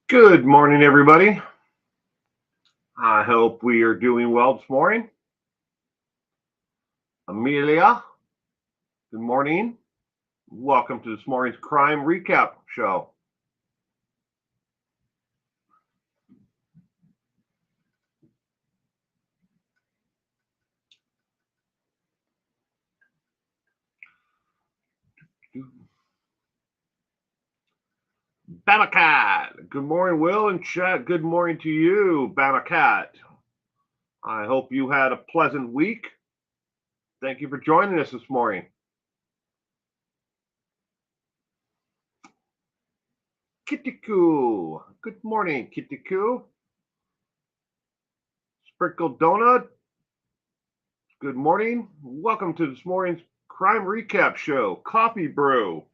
Good morning, everybody. I hope we are doing well this morning. Amelia, good morning. Welcome to this morning's crime recap show. Bamacat, good morning, Will and Chet. Good morning to you, Bamacat. I hope you had a pleasant week. Thank you for joining us this morning. Kittiku, good morning, Kittiku. Sprinkled Donut, good morning. Welcome to this morning's crime recap show, Coffee Brew.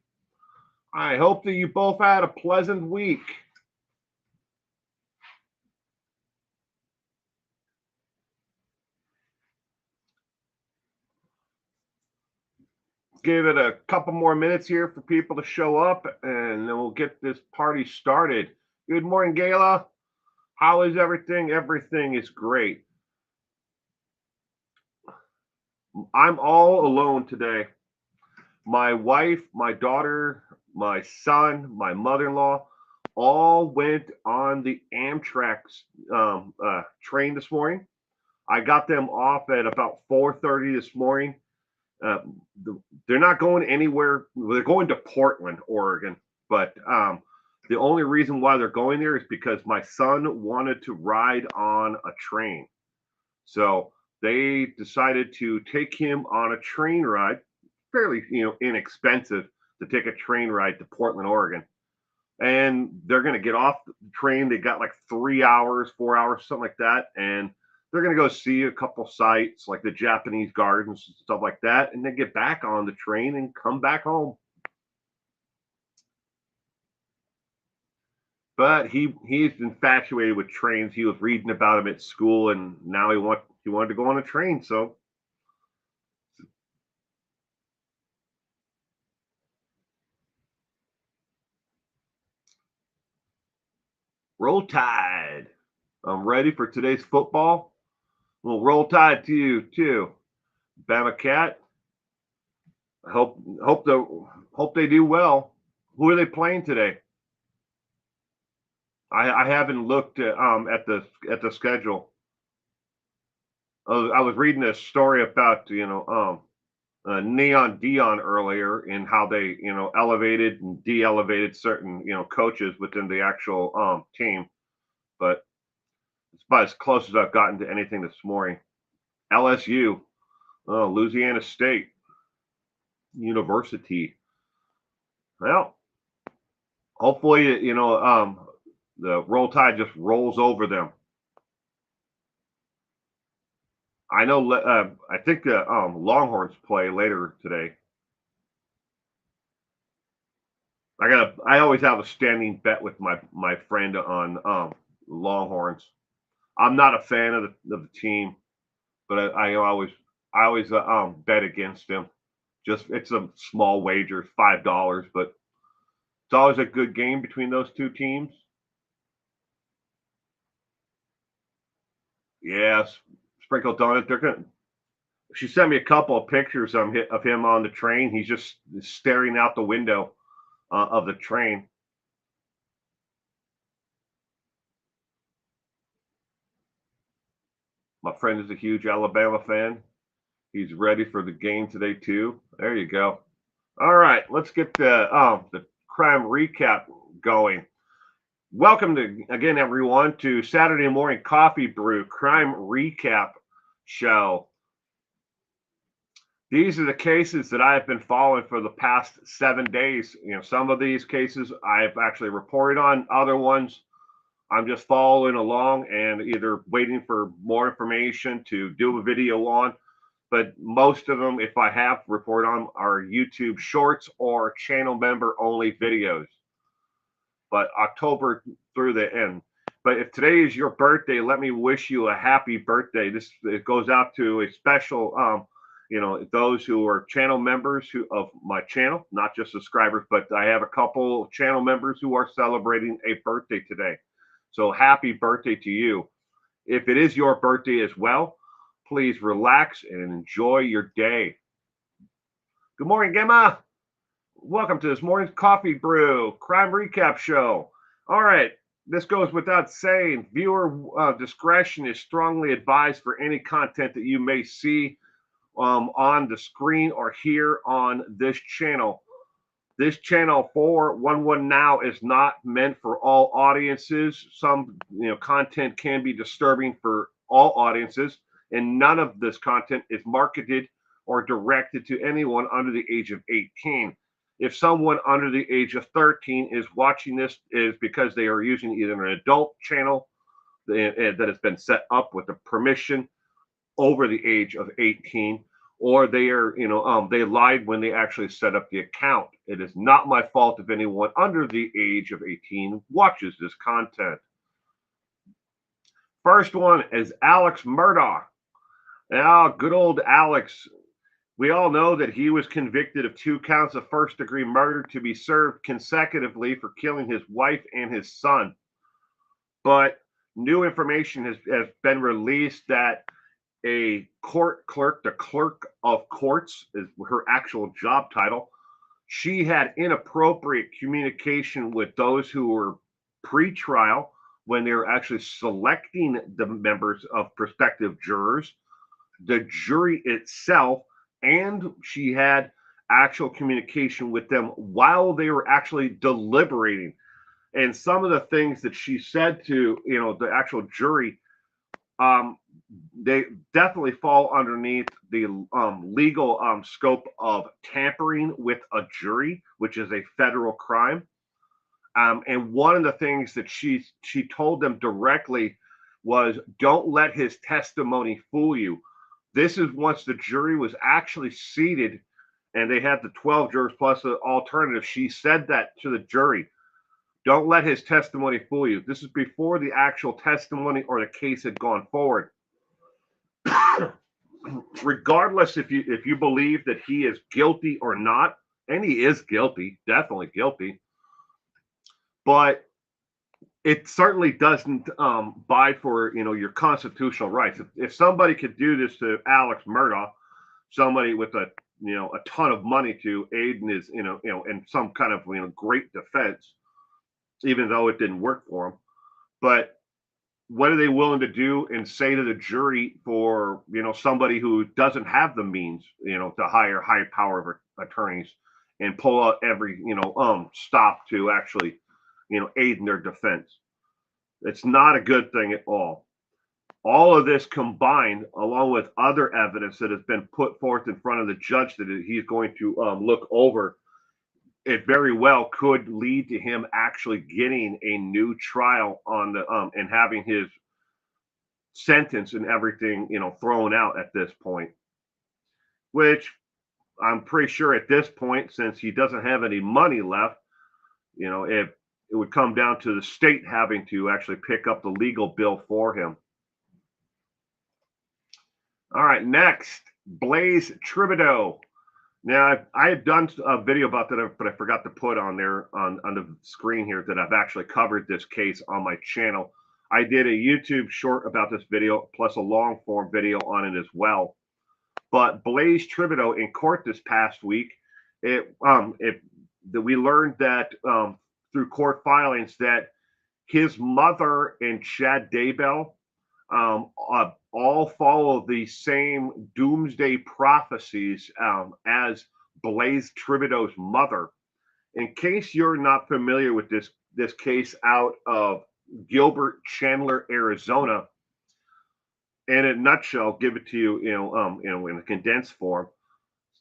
I hope that you both had a pleasant week. Give it a couple more minutes here for people to show up, and then we'll get this party started. Good morning, Gayla. How is everything? Everything is great. I'm all alone today. My wife, my daughter, my son, my mother-in-law all went on the Amtrak train this morning. I got them off at about 4:30 this morning. Uh, they're not going anywhere. They're going to Portland, Oregon, but the only reason why they're going there is because my son wanted to ride on a train. So they decided to take him on a train ride, fairly inexpensive to take a train ride to Portland, Oregon. And they're going to get off the train. They got like 3 hours, 4 hours, something like that, and they're going to go see a couple sites like the Japanese gardens and stuff like that, and then get back on the train and come back home. But he's infatuated with trains. He was reading about them at school, and now he wanted to go on a train. So roll tide. I'm ready for today's football. Well, roll tide to you too, Bama Cat. I hope they do well. Who are they playing today? I haven't looked at the schedule. I was reading a story about Neon Dion earlier and how they elevated and de-elevated certain coaches within the actual team, but it's about as close as I've gotten to anything this morning. LSU, Louisiana State University. Well, hopefully the roll tide just rolls over them. I know. I think the Longhorns play later today. I always have a standing bet with my friend on Longhorns. I'm not a fan of the team, but I always bet against them. Just it's a small wager, $5, but it's always a good game between those two teams. Yes, sprinkled on it. They're gonna. She sent me a couple of pictures of him on the train. He's just staring out the window of the train. My friend is a huge Alabama fan. He's ready for the game today too. There you go. All right, let's get the crime recap going. Welcome to again, everyone, to Saturday morning coffee brew crime recap show. These are the cases that I have been following for the past 7 days. Some of these cases I've actually reported on. Other ones I'm just following along and either waiting for more information to do a video on. But most of them, if I have report on, are YouTube shorts or channel member only videos. But October through the end. But if today is your birthday, let me wish you a happy birthday. It goes out to a special those who are channel members of my channel, not just subscribers, but I have a couple channel members who are celebrating a birthday today. So happy birthday to you. If it is your birthday as well, please relax and enjoy your day. Good morning, Gemma. Welcome to this morning's Coffee Brew Crime Recap Show. All right, this goes without saying. Viewer discretion is strongly advised for any content that you may see on the screen or here on this channel. This channel 411 Now is not meant for all audiences. Some content can be disturbing for all audiences, and none of this content is marketed or directed to anyone under the age of 18. If someone under the age of 13 is watching this, is because they are using either an adult channel that has been set up with the permission over the age of 18, or they are, they lied when they actually set up the account. It is not my fault if anyone under the age of 18 watches this content. First one is Alex Murdaugh. Now, good old Alex. We all know that he was convicted of 2 counts of first-degree murder to be served consecutively for killing his wife and his son. But new information has been released that a court clerk, the clerk of courts is her actual job title, she had inappropriate communication with those who were pre-trial when they were actually selecting the members of prospective jurors, the jury itself, and she had actual communication with them while they were actually deliberating. And some of the things that she said to the actual jury, they definitely fall underneath the legal scope of tampering with a jury, which is a federal crime. And one of the things that she told them directly was, don't let his testimony fool you. This is once the jury was actually seated and they had the 12 jurors plus the alternative. She said that to the jury. Don't let his testimony fool you. This is before the actual testimony or the case had gone forward. Regardless if you believe that he is guilty or not, and he is guilty, definitely guilty, but it certainly doesn't buy for your constitutional rights. If somebody could do this to Alex Murdaugh, somebody with a ton of money to aid in his in some kind of great defense, even though it didn't work for him, but what are they willing to do and say to the jury for somebody who doesn't have the means to hire high power attorneys and pull out every stop to actually aid in their defense? It's not a good thing at all. All of this combined, along with other evidence that has been put forth in front of the judge that he's going to look over, it very well could lead to him actually getting a new trial on the and having his sentence and everything thrown out at this point, which I'm pretty sure at this point, since he doesn't have any money left, if it would come down to the state having to actually pick up the legal bill for him. All right, next, Blaze Thibodeau. Now, I had done a video about that, but I forgot to put on there on the screen here that I've actually covered this case on my channel. I did a YouTube short about this video, plus a long form video on it as well. But Blaze Thibodeau in court this past week, we learned that through court filings that his mother and Chad Daybell all follow the same doomsday prophecies as Blaze Thibodeau's mother. In case you're not familiar with this case out of Gilbert, Chandler, Arizona, in a nutshell, give it to you, in a condensed form.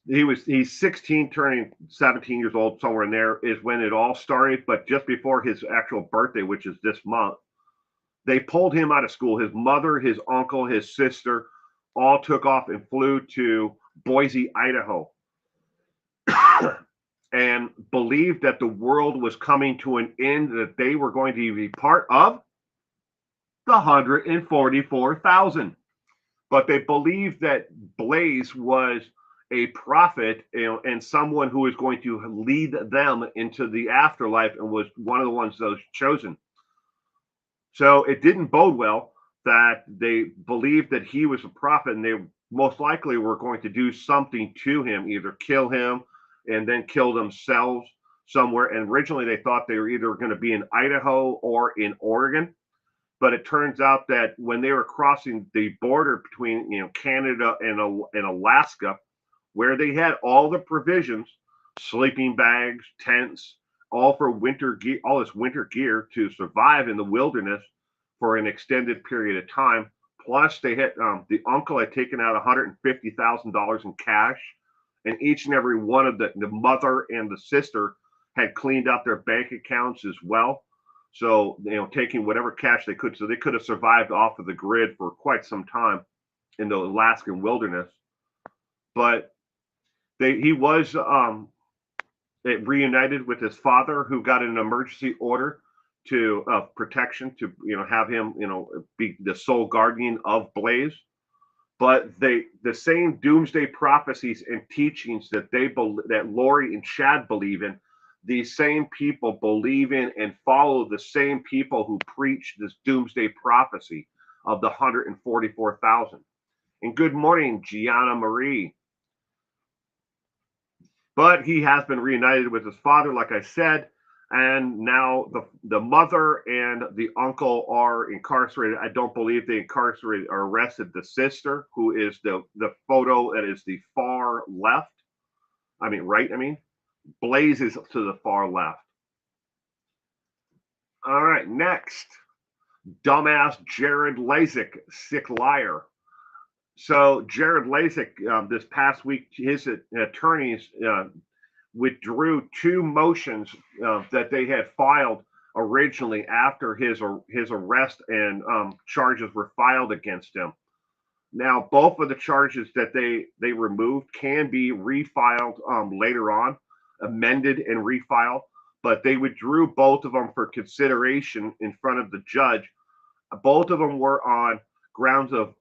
He's 16, turning 17 years old, somewhere in there is when it all started. But just before his actual birthday, which is this month, they pulled him out of school. His mother, his uncle, his sister all took off and flew to Boise, Idaho, and believed that the world was coming to an end, that they were going to be part of the 144,000. But they believed that Blaze was a prophet, and someone who is going to lead them into the afterlife, and was one of the ones that was chosen. So it didn't bode well that they believed that he was a prophet, and they most likely were going to do something to him, either kill him and then kill themselves somewhere. And originally they thought they were either going to be in Idaho or in Oregon. But it turns out that when they were crossing the border between Canada and Alaska, where they had all the provisions, sleeping bags, tents, all for winter gear, all this winter gear to survive in the wilderness for an extended period of time. Plus, they had the uncle had taken out $150,000 in cash, and each and every one of the mother and the sister had cleaned out their bank accounts as well. So, taking whatever cash they could, so they could have survived off of the grid for quite some time in the Alaskan wilderness. But he was reunited with his father, who got an emergency order to protection to have him be the sole guardian of Blaze. But the same doomsday prophecies and teachings that Lori and Chad believe in, these same people believe in and follow the same people who preach this doomsday prophecy of the 144,000. And good morning, Gianna Marie. But he has been reunited with his father, like I said, and now the mother and the uncle are incarcerated. I don't believe they incarcerated or arrested the sister, who is the photo that is the far left. I mean, right? I mean, Blaze is to the far left. All right, next, dumbass Jared Lasik, sick liar. So Jared Lasik, this past week, his attorneys withdrew two motions that they had filed originally after his arrest, and charges were filed against him. Now, both of the charges that they removed can be refiled later on, amended and refiled, but they withdrew both of them for consideration in front of the judge. Both of them were on grounds of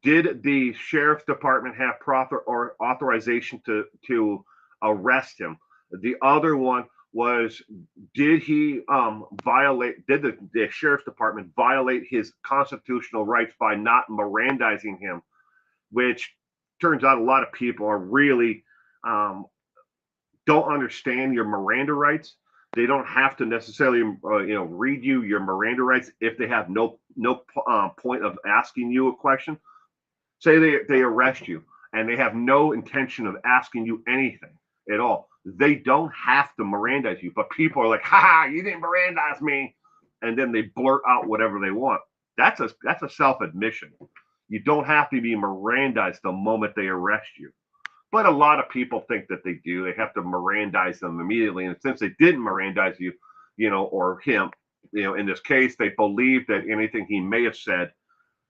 did the sheriff's department have proper or authorization to arrest him? The other one was, did he violate? Did the sheriff's department violate his constitutional rights by not Mirandizing him? Which turns out a lot of people are really don't understand your Miranda rights. They don't have to necessarily read you your Miranda rights if they have no point of asking you a question. Say they arrest you and they have no intention of asking you anything at all. They don't have to Mirandize you, but people are like, "Ha, you didn't Mirandize me," and then they blurt out whatever they want. That's a self admission. You don't have to be Mirandized the moment they arrest you. But a lot of people think that they do. They have to Mirandize them immediately. And since they didn't Mirandize you, or him, in this case, they believe that anything he may have said,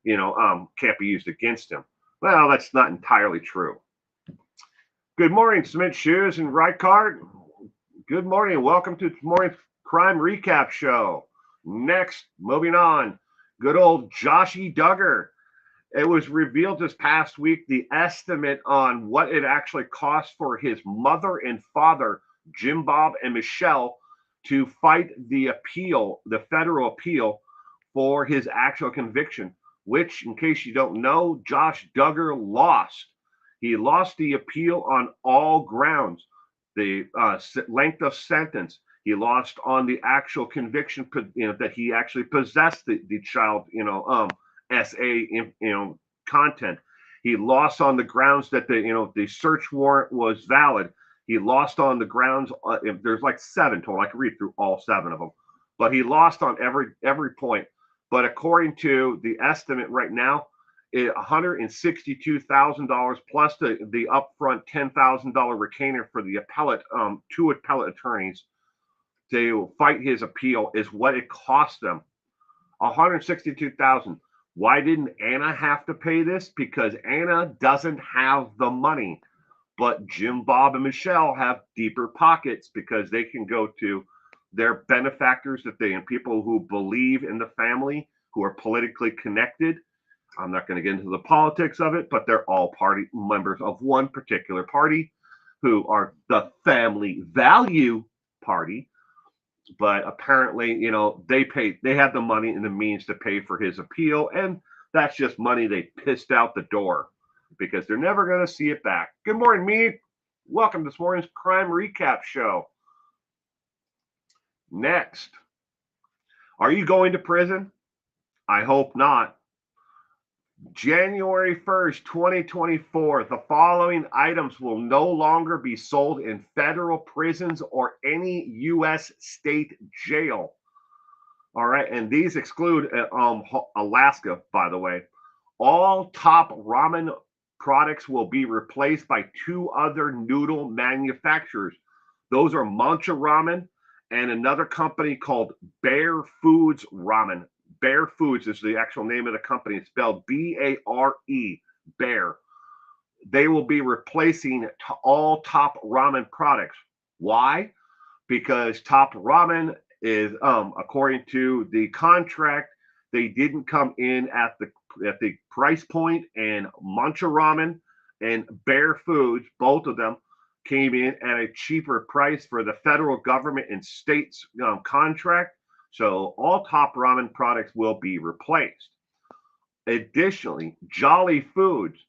can't be used against him. Well, that's not entirely true. Good morning, Cement Shoes and Ricard. Good morning. Welcome to tomorrow's Crime Recap Show. Next, moving on, good old Joshy Duggar. It was revealed this past week the estimate on what it actually cost for his mother and father, Jim Bob and Michelle, to fight the appeal, the federal appeal for his actual conviction, which, in case you don't know, Josh Duggar lost. He lost the appeal on all grounds. The length of sentence. He lost on the actual conviction, that he actually possessed the child, SA, content. He lost on the grounds that the search warrant was valid. He lost on the grounds. There's like 7 total. I can read through all 7 of them, but he lost on every point. But according to the estimate right now, $162,000 plus the upfront $10,000 retainer for the appellate, 2 appellate attorneys to fight his appeal is what it cost them. $162,000. Why didn't Anna have to pay this? Because Anna doesn't have the money, but Jim, Bob, and Michelle have deeper pockets because they can go to their benefactors and people who believe in the family, who are politically connected, I'm not going to get into the politics of it, but they're all party members of one particular party who are the Family Value Party. But apparently, they had the money and the means to pay for his appeal, and that's just money they pissed out the door because they're never going to see it back. Good morning, me. Welcome to this morning's crime recap show. Next, are you going to prison? I hope not. January 1st, 2024, the following items will no longer be sold in federal prisons or any U.S. state jail. All right, and these exclude Alaska, by the way. All top ramen products will be replaced by two other noodle manufacturers. Those are Mancha Ramen and another company called Bear Foods Ramen. Bear Foods is the actual name of the company. It's spelled B-A-R-E, Bear. They will be replacing all top ramen products. Why? Because top ramen is, according to the contract, they didn't come in at the price point, and Mancha Ramen and Bear Foods, both of them, came in at a cheaper price for the federal government and states contract. So all top ramen products will be replaced. Additionally, Jolly Foods,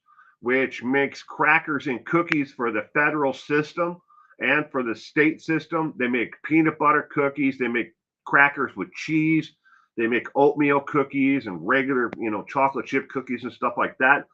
which makes crackers and cookies for the federal system and for the state system, they make peanut butter cookies, they make crackers with cheese, they make oatmeal cookies and regular, chocolate chip cookies and stuff like that.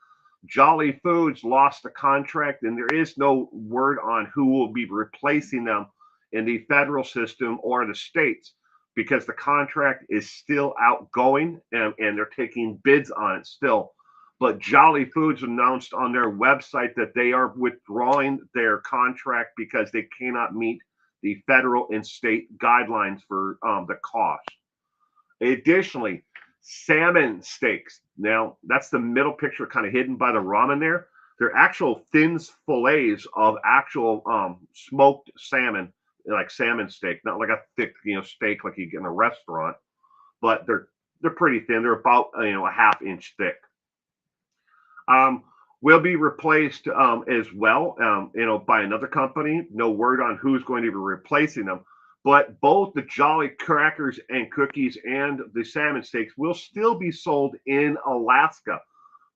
Jolly Foods lost the contract, and there is no word on who will be replacing them in the federal system or the states because the contract is still outgoing, and they're taking bids on it still. But Jolly Foods announced on their website that they are withdrawing their contract because they cannot meet the federal and state guidelines for the cost. Additionally, salmon steaks. Now, that's the middle picture kind of hidden by the ramen there. They're actual thin fillets of actual smoked salmon, like salmon steak, not like a thick, steak like you get in a restaurant, but they're pretty thin. They're about a half-inch thick. Will be replaced as well, by another company. No word on who's going to be replacing them. But both the Jolly crackers and cookies and the salmon steaks will still be sold in Alaska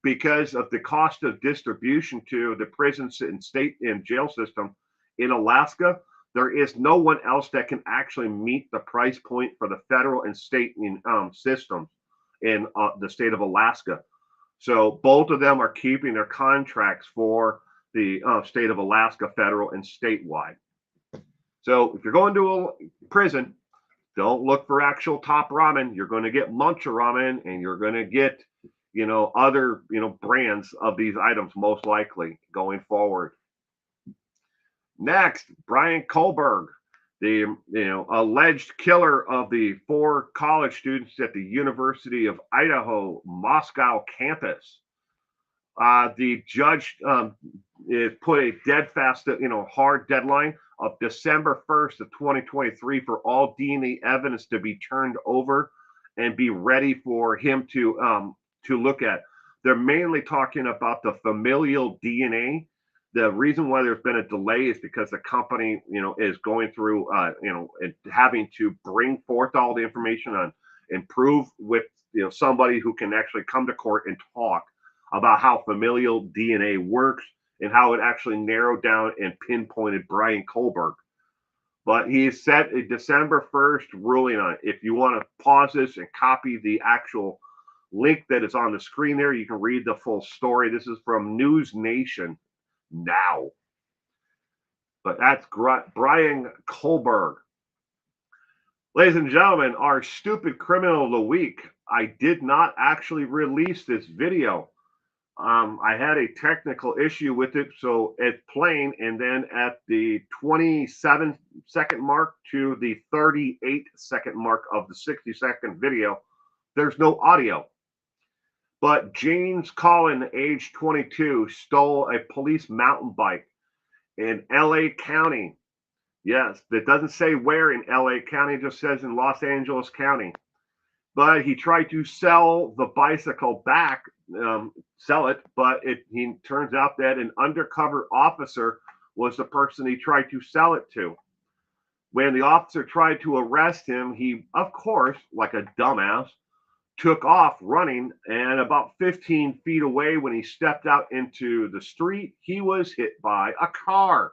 because of the cost of distribution to the prisons and state and jail system in Alaska. There is no one else that can actually meet the price point for the federal and state systems in the state of Alaska. So both of them are keeping their contracts for the state of Alaska, federal and statewide. So if you're going to a prison, don't look for actual top ramen. You're going to get Mancha Ramen, and you're going to get, other, brands of these items most likely going forward. Next, Brian Kohlberg, the alleged killer of the 4 college students at the University of Idaho Moscow campus. The judge put a hard deadline of December 1st of 2023 for all DNA evidence to be turned over and be ready for him to look at. They're mainly talking about the familial DNA. The reason why there's been a delay is because the company, is going through, and having to bring forth all the information on and prove with, somebody who can actually come to court and talk about how familial DNA works and how it actually narrowed down and pinpointed Brian Kohlberg. But he set a December 1st ruling on it. If you want to pause this and copy the actual link that is on the screen there, you can read the full story. This is from News Nation now. But that's Brian Kohlberg. Ladies and gentlemen, our stupid criminal of the week. I did not actually release this video. I had a technical issue with it, so it's playing, and then at the 27-second mark to the 38-second mark of the 60-second video, there's no audio. But James Collin, age 22, stole a police mountain bike in LA County. Yes, it doesn't say where in LA County, it just says in Los Angeles County. But he tried to sell the bicycle back sell it, but he turns out that an undercover officer was the person he tried to sell it to. When the officer tried to arrest him, he, of course, like a dumbass, took off running, and about 15 feet away, when he stepped out into the street, he was hit by a car.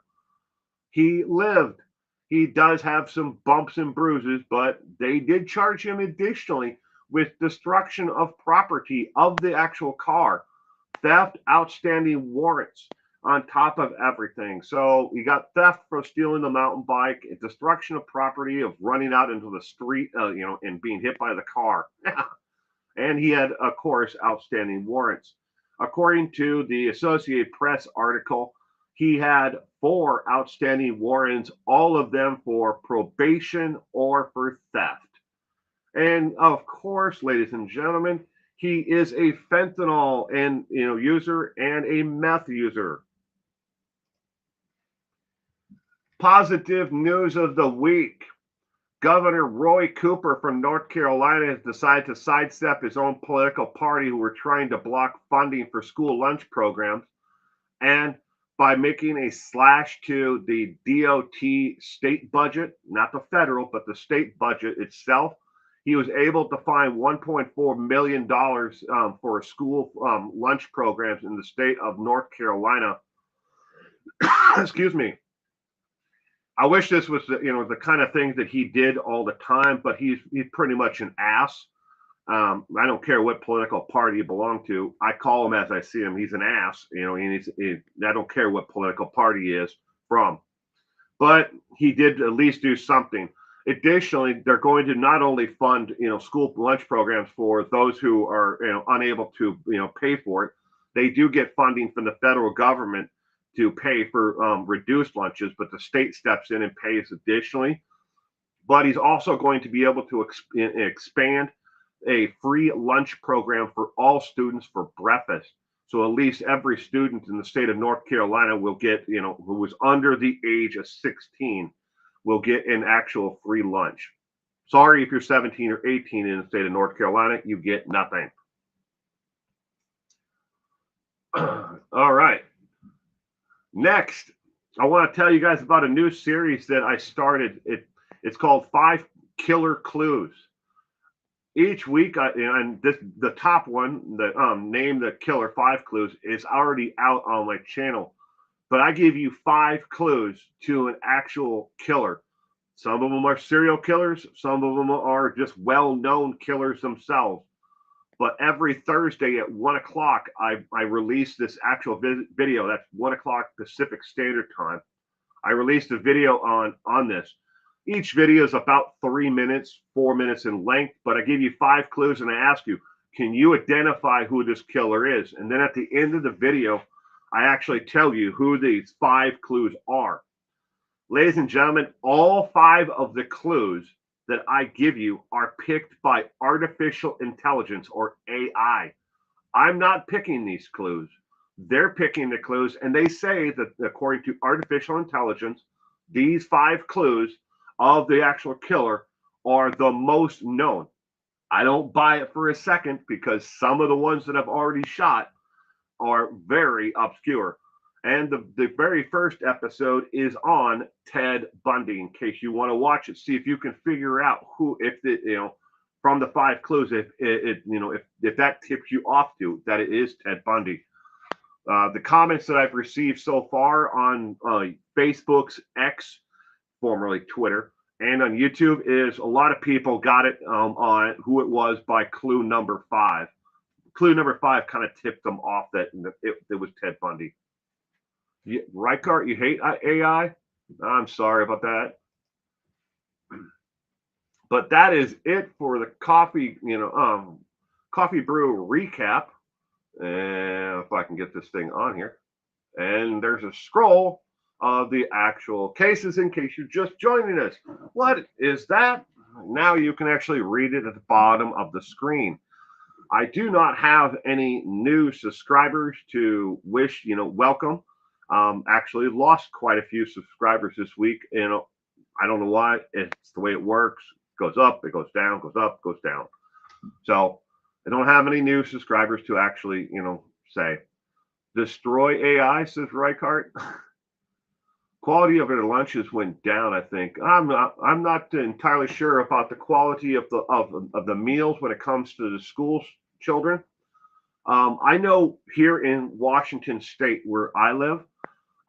He lived. He does have some bumps and bruises, but they did charge him additionally with destruction of property of the actual car, theft, outstanding warrants on top of everything. So you got theft for stealing the mountain bike, destruction of property, of running out into the street, and being hit by the car. And he had, of course, outstanding warrants. According to the Associated Press article, he had 4 outstanding warrants, all of them for probation or for theft. And of course, ladies and gentlemen, he is a fentanyl and user and a meth user. Positive news of the week. Governor Roy Cooper from North Carolina has decided to sidestep his own political party who were trying to block funding for school lunch programs. And by making a slash to the DOT state budget, not the federal, but the state budget itself, he was able to find $1.4 million for school lunch programs in the state of North Carolina. Excuse me. I wish this was the kind of thing that he did all the time, but he's pretty much an ass. I don't care what political party you belong to. I call him as I see him. He's an ass, and I don't care what political party he is from. But he did at least do something. Additionally, they're going to not only fund school lunch programs for those who are unable to pay for it. They do get funding from the federal government to pay for reduced lunches, but the state steps in and pays additionally. But he's also going to be able to expand a free lunch program for all students for breakfast. So at least every student in the state of North Carolina will get, who was under the age of 16, will get an actual free lunch. Sorry if you're 17 or 18 in the state of North Carolina, you get nothing. All right. Next, I want to tell you guys about a new series that I started. It's called 5 Killer Clues. Each week, the top one, the name the killer 5 clues, is already out on my channel. But I give you 5 clues to an actual killer. Some of them are serial killers. Some of them are just well-known killers themselves. But every Thursday at 1 o'clock, I release this actual video. That's 1 o'clock Pacific Standard Time. I released a video on this. Each video is about 3 minutes, 4 minutes in length, but I give you 5 clues and I ask you, can you identify who this killer is? And then at the end of the video, I actually tell you who these 5 clues are. Ladies and gentlemen, all 5 of the clues that I give you are picked by artificial intelligence, or AI. I'm not picking these clues. They're picking the clues, and they say that according to artificial intelligence, these 5 clues of the actual killer are the most known. I don't buy it for a second, because some of the ones that I've already shot are very obscure. And the very first episode is on Ted Bundy, in case you want to watch it. See if you can figure out who, from the 5 clues, if that tips you off to that it is Ted Bundy. The comments that I've received so far on Facebook's X, formerly Twitter, and on YouTube is a lot of people got it on who it was by clue number 5. Clue number 5 kind of tipped them off that it was Ted Bundy. Reichart, you hate AI? I'm sorry about that. But that is it for the coffee brew recap. And if I can get this thing on here. And there's a scroll of the actual cases in case you're just joining us. What is that? Now you can actually read it at the bottom of the screen. I do not have any new subscribers to wish, welcome. Actually lost quite a few subscribers this week. I don't know why. It's the way it works. It goes up, it goes down, goes up, goes down. So I don't have any new subscribers to actually, say. Destroy AI, says Reichart. Quality of their lunches went down, I think. I'm not entirely sure about the quality of the meals when it comes to the school children. I know here in Washington State, where I live,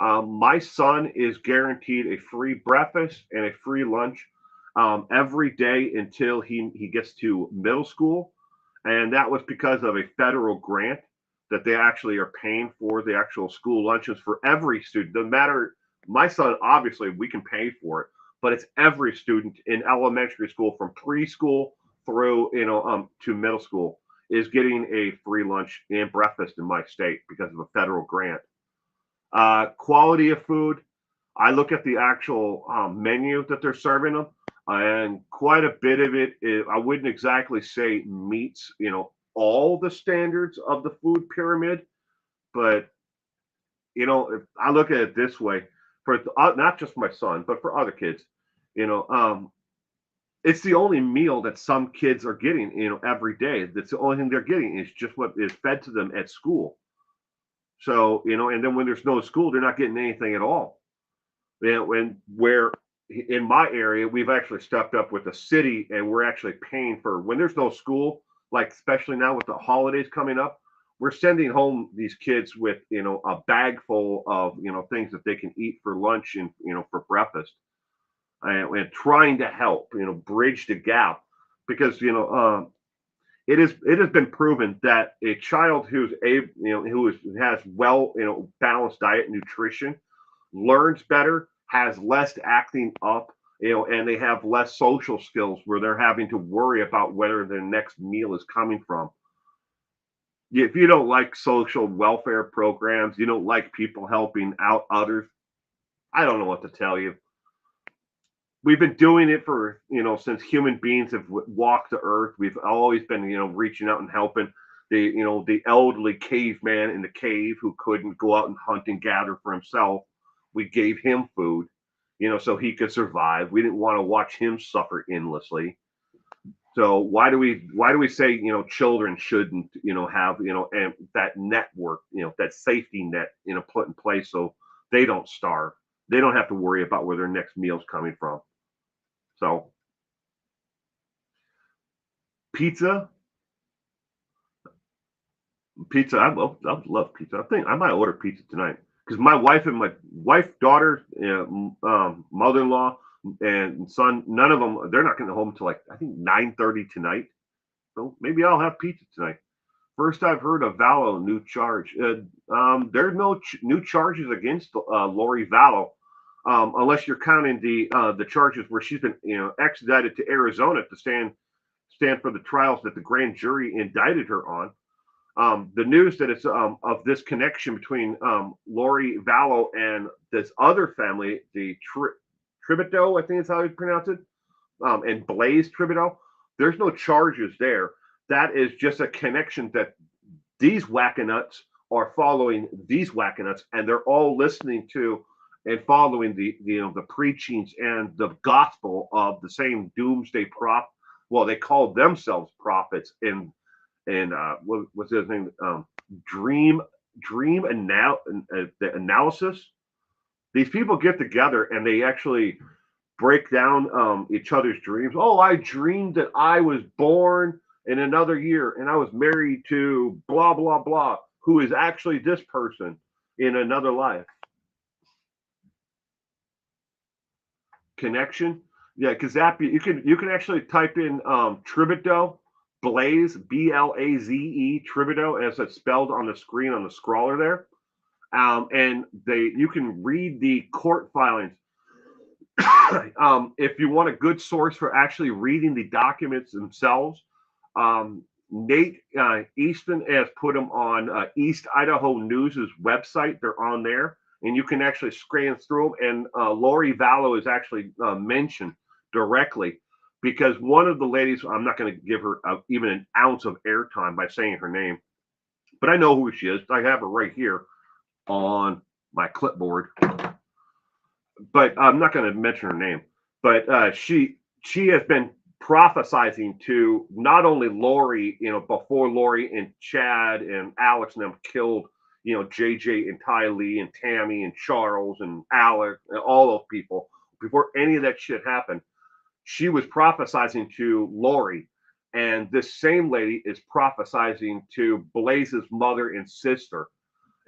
my son is guaranteed a free breakfast and a free lunch every day until he gets to middle school. And that was because of a federal grant that they actually are paying for the actual school lunches for every student. No matter, my son, obviously, we can pay for it, but it's every student in elementary school from preschool through, to middle school is getting a free lunch and breakfast in my state because of a federal grant. Quality of food. I look at the actual menu that they're serving them, and quite a bit of it is, I wouldn't exactly say meets, all the standards of the food pyramid, but if I look at it this way, for not just my son, but for other kids, you know, um, it's the only meal that some kids are getting, every day. That's the only thing they're getting is just what is fed to them at school. So, and then when there's no school, they're not getting anything at all. When where in my area, we've actually stepped up with the city, and we're actually paying for when there's no school, like especially now with the holidays coming up, we're sending home these kids with a bag full of things that they can eat for lunch and for breakfast, and trying to help bridge the gap because it has been proven that a child who's who has well balanced diet and nutrition learns better, has less acting up, and they have less social skills where they're having to worry about whether their next meal is coming from. If you don't like social welfare programs, you don't like people helping out others, I don't know what to tell you. We've been doing it for since human beings have walked the earth. We've always been reaching out and helping the elderly caveman in the cave who couldn't go out and hunt and gather for himself. We gave him food, so he could survive. We didn't want to watch him suffer endlessly. So why do we say children shouldn't have and that network, that safety net put in place so they don't starve. They don't have to worry about where their next meal's coming from. So pizza, pizza. I love pizza. I think I might order pizza tonight because my wife, daughter, mother-in-law, and son, none of them. They're not getting home until like I think 9:30 tonight. So maybe I'll have pizza tonight. First, I've heard of Vallow new charge. There's no new charges against Lori Vallow, unless you're counting the charges where she's been extradited to Arizona to stand for the trials that the grand jury indicted her on. The news that it's of this connection between Lori Vallow and this other family, the Tributo, I think is how you pronounce it, and Blaze Tributo. There's no charges there. That is just a connection that these wackanuts are following these wackanuts, and they're all listening to and following the preachings and the gospel of the same doomsday prop. Well, they called themselves prophets and what's his name? Dream the analysis. These people get together and they actually break down each other's dreams. Oh, I dreamed that I was born in another year and I was married to blah blah blah, who is actually this person in another life. Connection. Yeah, because that you can actually type in Tributo Blaze Blaze Tributo as it's spelled on the screen on the scroller there, and you can read the court filings. If you want a good source for actually reading the documents themselves, Nate Easton has put them on East Idaho News's website. They're on there, and you can actually scan through them. And Lori Vallow is actually mentioned directly because one of the ladies, I'm not going to give her even an ounce of airtime by saying her name, but I know who she is. I have her right here on my clipboard, but I'm not going to mention her name. But she has been prophesizing to not only Lori, before Lori and Chad and Alex and them killed, JJ and Ty Lee and Tammy and Charles and Alex and all those people, before any of that shit happened, she was prophesizing to Lori. And this same lady is prophesizing to Blaze's mother and sister,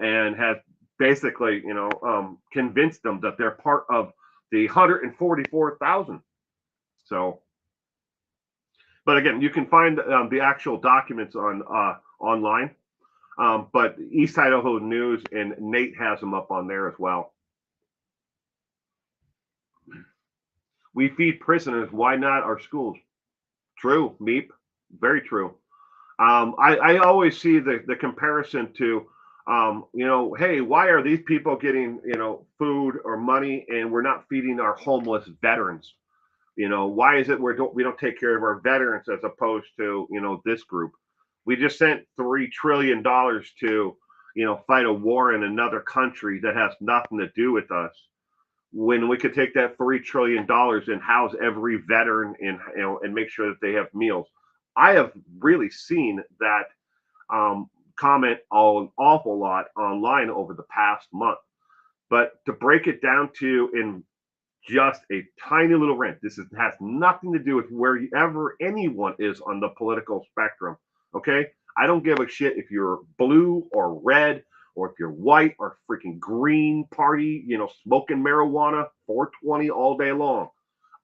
and has basically, convinced them that they're part of the 144,000. So, but again, you can find the actual documents on online. But East Idaho News and Nate has them up on there as well. We feed prisoners. Why not our schools? True, Meep. Very true. I always see the comparison to, hey, why are these people getting, food or money and we're not feeding our homeless veterans? Why is it we don't take care of our veterans as opposed to, this group? We just sent $3 trillion to, fight a war in another country that has nothing to do with us, when we could take that $3 trillion and house every veteran and make sure that they have meals. I have really seen that comment an awful lot online over the past month. But to break it down to in just a tiny little rant, has nothing to do with wherever anyone is on the political spectrum. Okay, I don't give a shit if you're blue or red, or if you're white or freaking green party, smoking marijuana 420 all day long.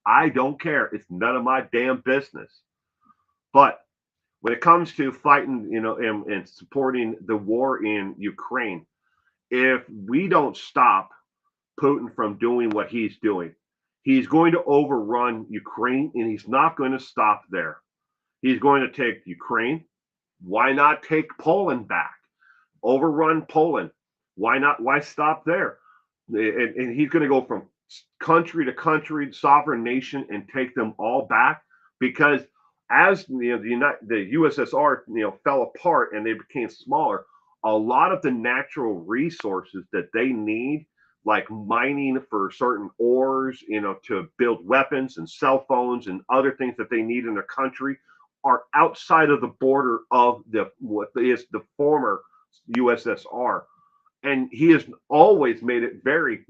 I don't care. It's none of my damn business. But when it comes to fighting, and supporting the war in Ukraine, if we don't stop Putin from doing what he's doing, he's going to overrun Ukraine, and he's not going to stop there. He's going to take Ukraine. Why not take Poland back? Overrun Poland. Why not? Why stop there? And he's going to go from country to country, sovereign nation, and take them all back, because as the USSR fell apart and they became smaller, a lot of the natural resources that they need, like mining for certain ores, to build weapons and cell phones and other things that they need in their country, are outside of the border of what is the former USSR. And he has always made it very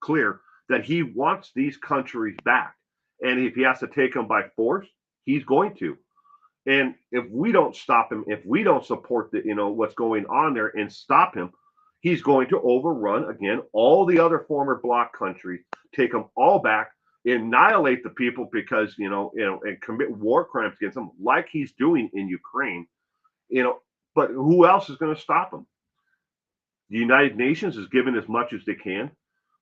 clear that he wants these countries back. And if he has to take them by force, he's going to. And if we don't stop him, if we don't support what's going on there and stop him, he's going to overrun again all the other former bloc countries, take them all back, annihilate the people because and commit war crimes against them, like he's doing in Ukraine. But who else is going to stop him? The United Nations is giving as much as they can.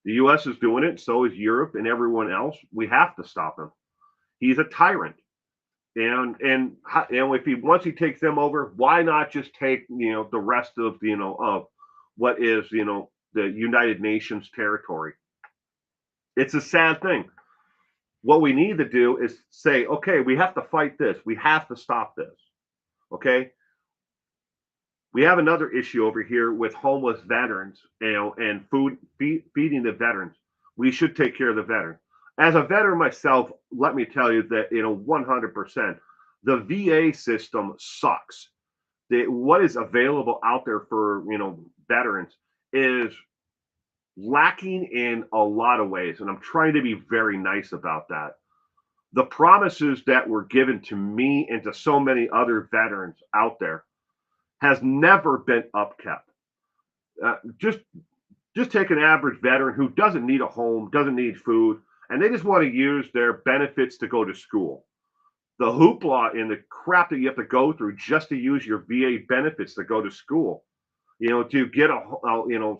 The U.S. is doing it. So is Europe and everyone else. We have to stop him. He's a tyrant. And if he once he takes them over, why not just take the rest of of what is the United Nations territory? It's a sad thing. What we need to do is say, okay, we have to fight this. We have to stop this. Okay. We have another issue over here with homeless veterans, and feeding the veterans. We should take care of the veterans. As a veteran myself, let me tell you that 100%, the VA system sucks. What is available out there for veterans is lacking in a lot of ways, and I'm trying to be very nice about that. The promises that were given to me and to so many other veterans out there has never been upkept. Just take an average veteran who doesn't need a home, doesn't need food, and they just want to use their benefits to go to school. The hoopla and the crap that you have to go through just to use your VA benefits to go to school, to get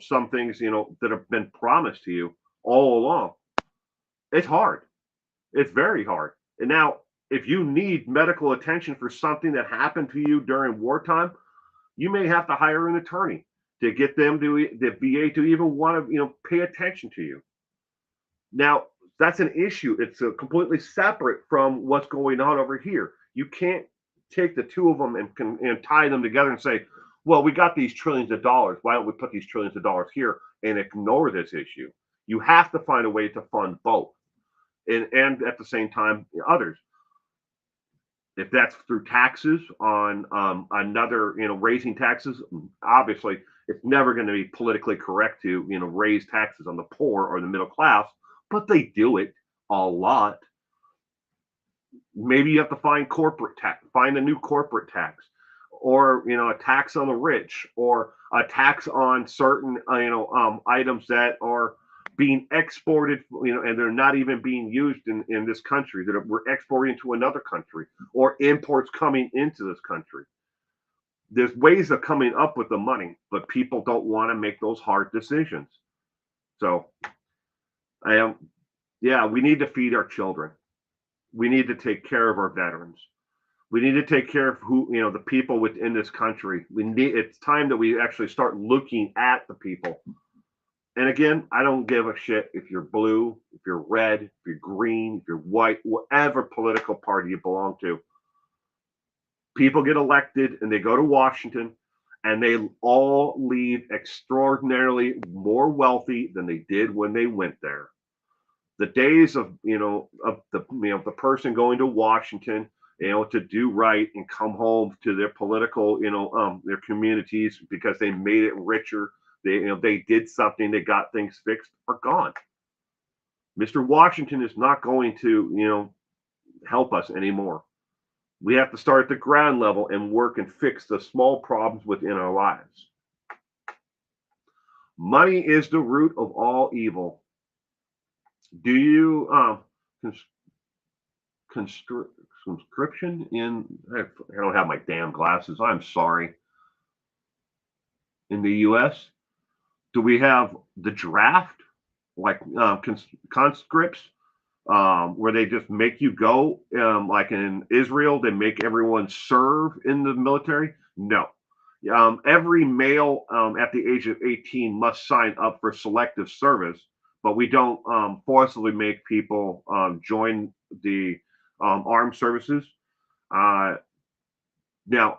some things that have been promised to you all along. It's hard. It's very hard. And now, if you need medical attention for something that happened to you during wartime, you may have to hire an attorney to get them to the VA to even want to pay attention to you. Now, that's an issue. It's completely separate from what's going on over here. You can't take the two of them and tie them together and say, well, we got these trillions of dollars. Why don't we put these trillions of dollars here and ignore this issue? You have to find a way to fund both, and at the same time others. If that's through taxes on another, raising taxes, obviously it's never going to be politically correct to, raise taxes on the poor or the middle class, but they do it a lot. Maybe you have to find corporate tax, find a new corporate tax, or a tax on the rich, or a tax on certain items that are being exported, and they're not even being used in this country, that we're exporting to another country, or imports coming into this country. There's ways of coming up with the money, but people don't want to make those hard decisions. So I am, yeah, we need to feed our children. We need to take care of our veterans. We need to take care of who, the people within this country. It's time that we actually start looking at the people. And again, I don't give a shit if you're blue, if you're red, if you're green, if you're white, whatever political party you belong to. People get elected and they go to Washington and they all leave extraordinarily more wealthy than they did when they went there. The days of the person going to Washington, to do right and come home to their political, their communities because they made it richer, they did something, they got things fixed, are gone. Mr. Washington is not going to help us anymore. We have to start at the ground level and work and fix the small problems within our lives. Money is the root of all evil. Do you conscription in? I don't have my damn glasses. I'm sorry. In the U.S., do we have the draft, like conscripts, where they just make you go? Like in Israel, they make everyone serve in the military. No. Every male at the age of 18 must sign up for selective service, but we don't forcibly make people join the armed services. Uh, Now,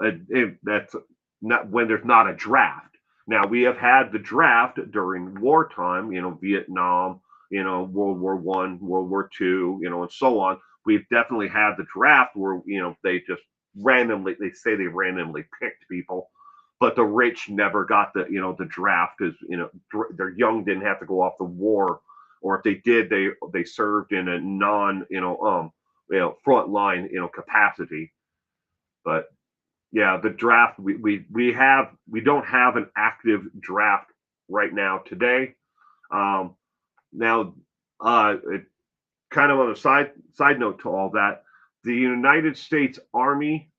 that's not when there's not a draft. Now, we have had the draft during wartime, Vietnam, World War I, World War II, and so on. We've definitely had the draft where, they just randomly, they say they randomly picked people, but the rich never got the draft because, their young didn't have to go off the war. Or if they did, they served in a non, front line, capacity. But yeah, the draft, we don't have an active draft right now today. Now, it, kind of on a side note to all that, the United States Army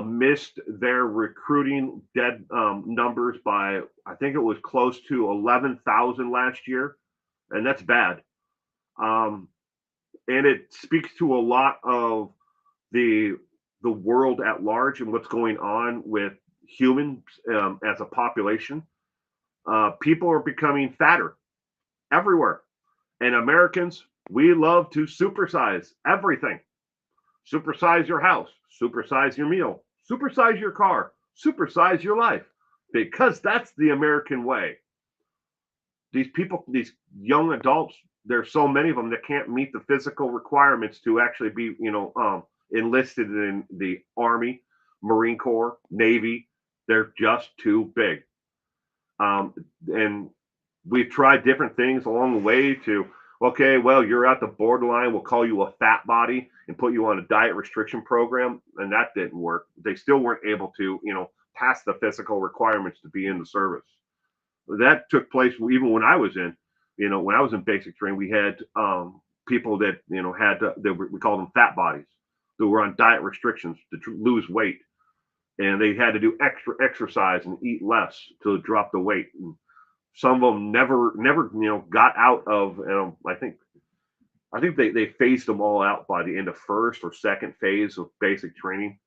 missed their recruiting dead numbers by, I think it was close to 11,000 last year, and that's bad. Um, and it speaks to a lot of the the world at large and what's going on with humans as a population. People are becoming fatter everywhere, and Americans, we love to supersize everything. Supersize your house, supersize your meal, supersize your car, supersize your life, because that's the American way. These people, these young adults, there's so many of them that can't meet the physical requirements to actually be, enlisted in the Army, Marine Corps, Navy. They're just too big. And we've tried different things along the way to, okay, well, you're at the borderline. We'll call you a fat body and put you on a diet restriction program. And that didn't work. They still weren't able to, pass the physical requirements to be in the service. That took place even when I was in, when I was in basic training, we had people that, had, we called them fat bodies, who were on diet restrictions to lose weight. And they had to do extra exercise and eat less to drop the weight. And some of them never, got out of, I think they phased them all out by the end of first or second phase of basic training.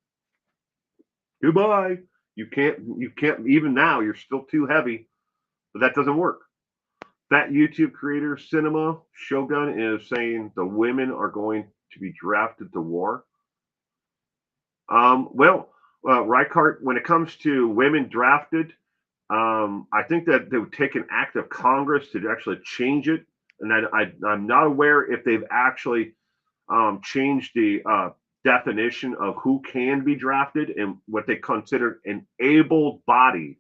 Goodbye. You can't, even now, you're still too heavy, but that doesn't work. That YouTube creator, Cinema Shogun, is saying the women are going to be drafted to war. Well, Reichardt, when it comes to women drafted, I think that they would take an act of Congress to actually change it. And I'm not aware if they've actually changed the definition of who can be drafted and what they consider an able-bodied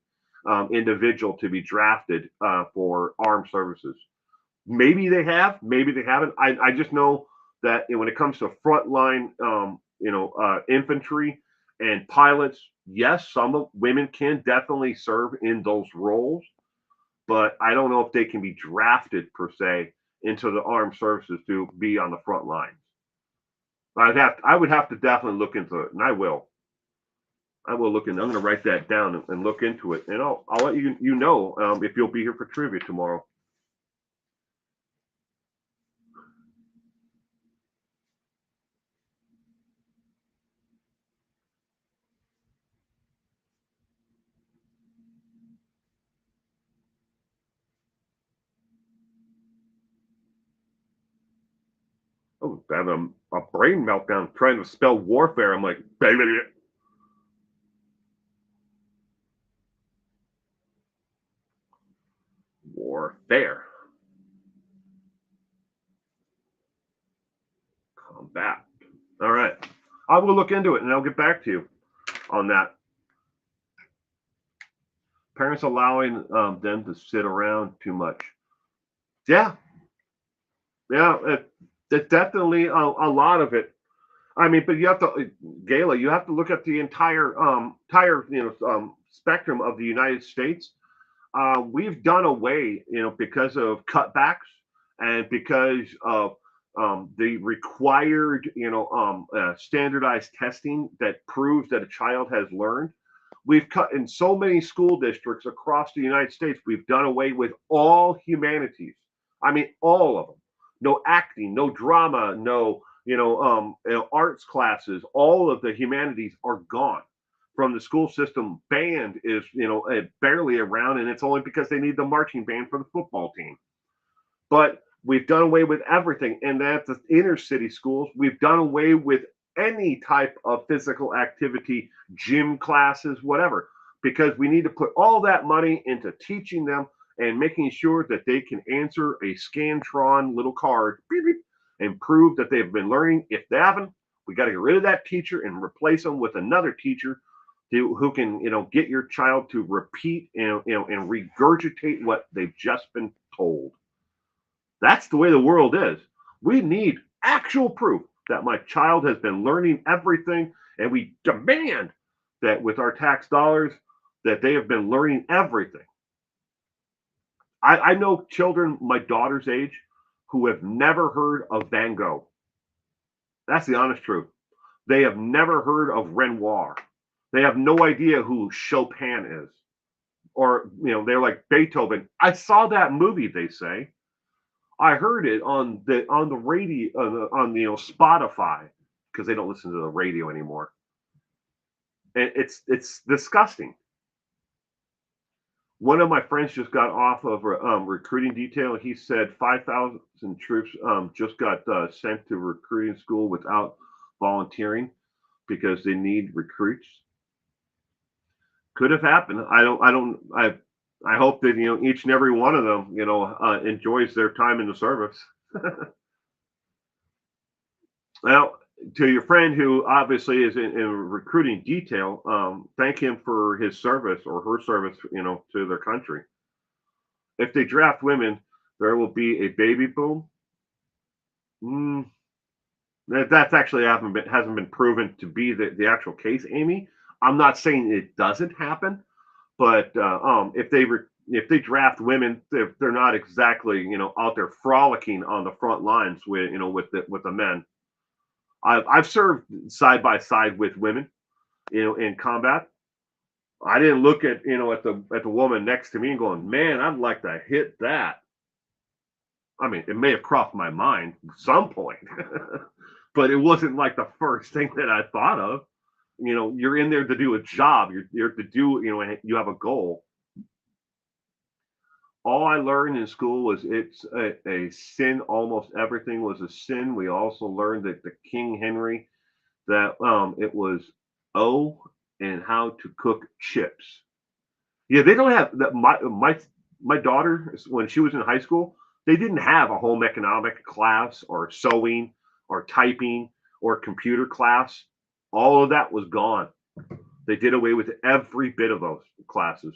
individual to be drafted for armed services. Maybe they have, maybe they haven't. I just know that when it comes to frontline, infantry and pilots, yes, some of women can definitely serve in those roles, but I don't know if they can be drafted per se into the armed services to be on the front lines. I would have to definitely look into it, and I will. I will look into. I'm going to write that down and look into it, and I'll let you know if you'll be here for trivia tomorrow. Oh, having a brain meltdown trying to spell warfare. I'm like, baby, warfare, combat. All right, I will look into it and I'll get back to you on that. Parents allowing them to sit around too much. Yeah, yeah, it's definitely a lot of it. I mean, but you have to, Gayla, you have to look at the entire spectrum of the United States. We've done away, because of cutbacks and because of the required, standardized testing that proves that a child has learned. We've cut in so many school districts across the United States. We've done away with all humanities. I mean, all of them. No acting, no drama, no arts classes. All of the humanities are gone from the school system. Band is barely around, and it's only because they need the marching band for the football team. But we've done away with everything, and at the inner city schools, we've done away with any type of physical activity, gym classes, whatever, because we need to put all that money into teaching them and making sure that they can answer a Scantron little card beep, beep, and prove that they've been learning. If they haven't, we got to get rid of that teacher and replace them with another teacher who can get your child to repeat and regurgitate what they've just been told. That's the way the world is. We need actual proof that my child has been learning everything, and we demand that with our tax dollars that they have been learning everything. I know children my daughter's age who have never heard of Van Gogh. That's the honest truth. They have never heard of Renoir. They have no idea who Chopin is. Or, they're like Beethoven. I saw that movie, they say. I heard it on the radio on Spotify because they don't listen to the radio anymore. And it's disgusting. One of my friends just got off of recruiting detail. He said 5,000 troops just got sent to recruiting school without volunteering because they need recruits. Could have happened. I hope that each and every one of them enjoys their time in the service. Now, to your friend who obviously is in recruiting detail, thank him for his service or her service, to their country. If they draft women, there will be a baby boom. Mm, that's actually hasn't been proven to be the actual case, Amy. I'm not saying it doesn't happen, but if they draft women, they're not exactly out there frolicking on the front lines with the men. I've served side by side with women, in combat. I didn't look at the woman next to me and going, man, I'd like to hit that. I mean, it may have crossed my mind at some point, but it wasn't like the first thing that I thought of. You're in there to do a job. You're to do, and you have a goal. All I learned in school was it's a sin. Almost everything was a sin. We also learned that the King Henry, that it was O and how to cook chips. Yeah, they don't have that. My daughter, when she was in high school, they didn't have a home economic class or sewing or typing or computer class, all of that was gone. They did away with every bit of those classes.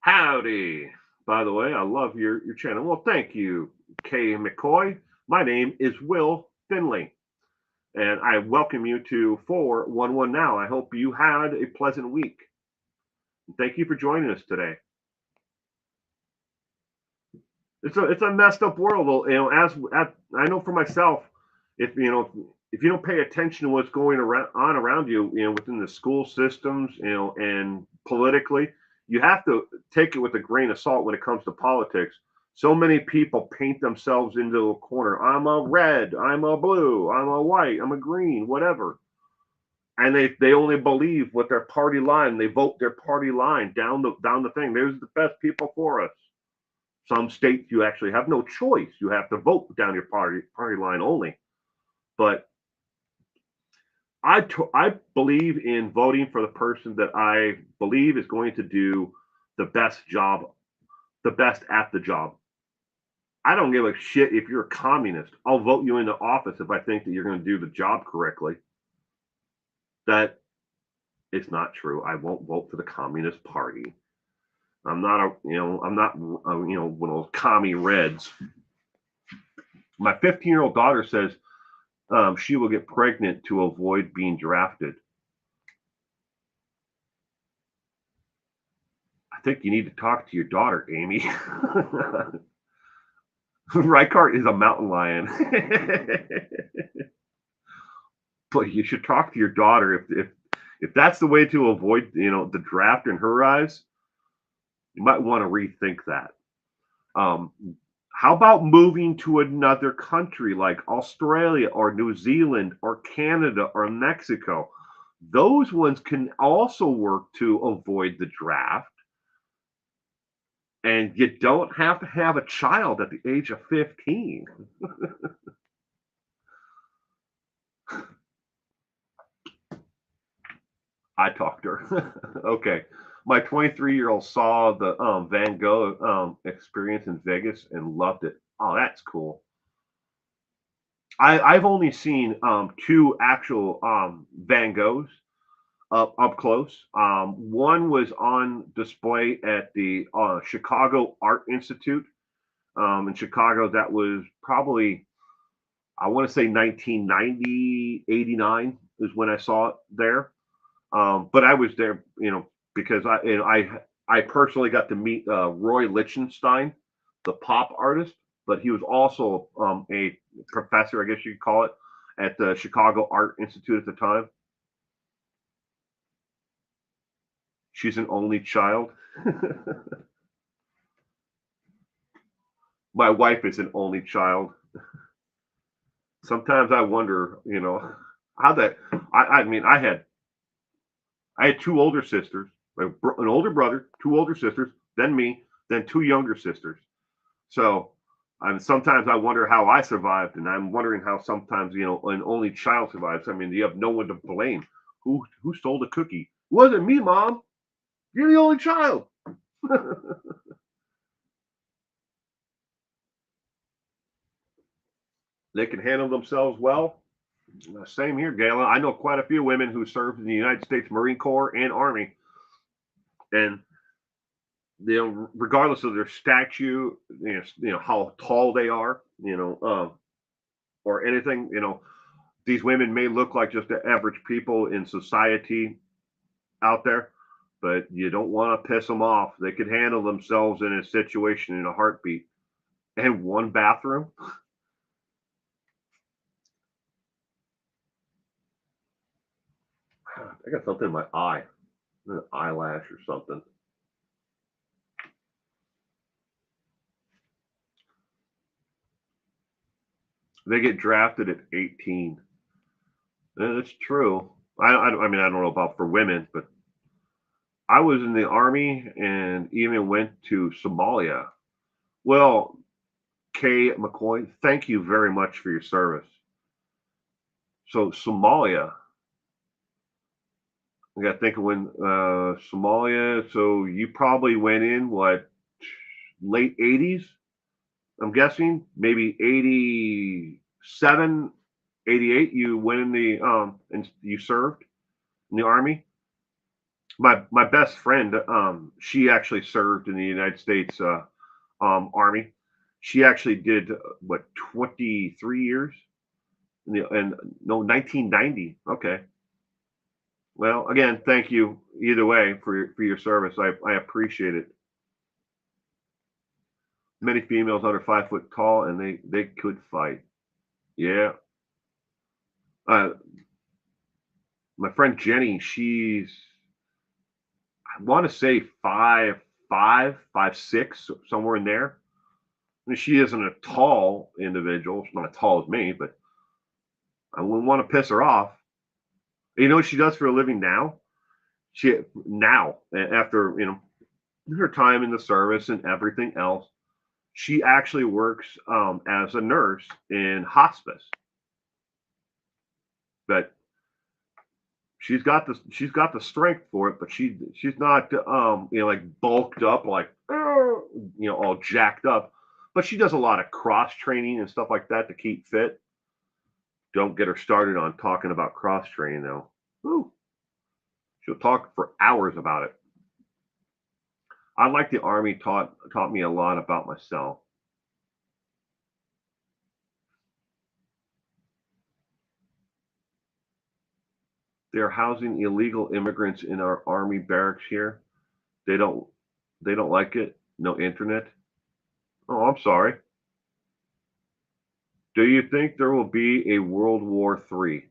Howdy. By the way, I love your channel. Well, thank you, Kay McCoy. My name is Will Finley, and I welcome you to 411 Now. I hope you had a pleasant week. Thank you for joining us today. It's a messed up world. Well, as I know for myself, if if you don't pay attention to what's going around you, within the school systems, and politically, you have to take it with a grain of salt when it comes to politics. So many people paint themselves into a corner. I'm a red, I'm a blue, I'm a white, I'm a green, whatever. And they only believe what their party line. They vote their party line down the thing. There's the best people for us. Some states you actually have no choice. You have to vote down your party line only. But I believe in voting for the person that I believe is going to do the best job, the best at the job. I don't give a shit if you're a communist. I'll vote you into office if I think that you're going to do the job correctly. That is not true. I won't vote for the Communist Party. I'm not one of those commie reds. My 15-year-old daughter says she will get pregnant to avoid being drafted. I think you need to talk to your daughter, Amy. Rykart is a mountain lion. But you should talk to your daughter if that's the way to avoid the draft in her eyes. You might want to rethink that. Um, how about moving to another country like Australia or New Zealand or Canada or Mexico? Those ones can also work to avoid the draft. And you don't have to have a child at the age of 15. I talked to her. Okay. My 23-year-old saw the Van Gogh experience in Vegas and loved it. Oh, that's cool. I've only seen two actual Van Goghs up close. One was on display at the Chicago Art Institute in Chicago. That was probably, I want to say 1990, 89 is when I saw it there. But I was there, because I personally got to meet Roy Lichtenstein, the pop artist, but he was also a professor, I guess you could call it, at the Chicago Art Institute at the time. She's an only child. My wife is an only child. Sometimes I wonder, how that. I mean, I had two older sisters, an older brother, two older sisters, then me, then two younger sisters. So sometimes I wonder how I survived, and I'm wondering how sometimes an only child survives. I mean, you have no one to blame. Who stole the cookie? It wasn't me, Mom. You're the only child. They can handle themselves well. Same here, Galen. I know quite a few women who served in the United States Marine Corps and Army, and regardless of their stature, how tall they are, or anything, these women may look like just the average people in society out there, but you don't want to piss them off. They could handle themselves in a situation in a heartbeat. And one bathroom. I got something in my eye, an eyelash or something. They get drafted at 18. That's true. I mean, I don't know about for women, but I was in the army and even went to Somalia. Well, Kay McCoy, thank you very much for your service. So Somalia, I got to think of when Somalia. So you probably went in late 80s? I'm guessing maybe 80. 788, you went in the and you served in the army. My best friend, she actually served in the United States Army. She actually did what 23 years and no 1990. Okay. Well, again, thank you either way for your service. I appreciate it. Many females under 5 foot tall, and they could fight. Yeah. Uh, my friend Jenny, she's I want to say 5'5", 5'6", somewhere in there. I mean, she isn't a tall individual. She's not as tall as me, but I wouldn't want to piss her off. You know what she does for a living now? She now after her time in the service and everything else, she actually works as a nurse in hospice. But she's got the strength for it, but she's not like bulked up like all jacked up. But she does a lot of cross training and stuff like that to keep fit. Don't get her started on talking about cross training though. Ooh, she'll talk for hours about it. I like the army taught me a lot about myself. They're housing illegal immigrants in our army barracks here. They don't they don't like it. No internet. Oh, I'm sorry. Do you think there will be a World War III?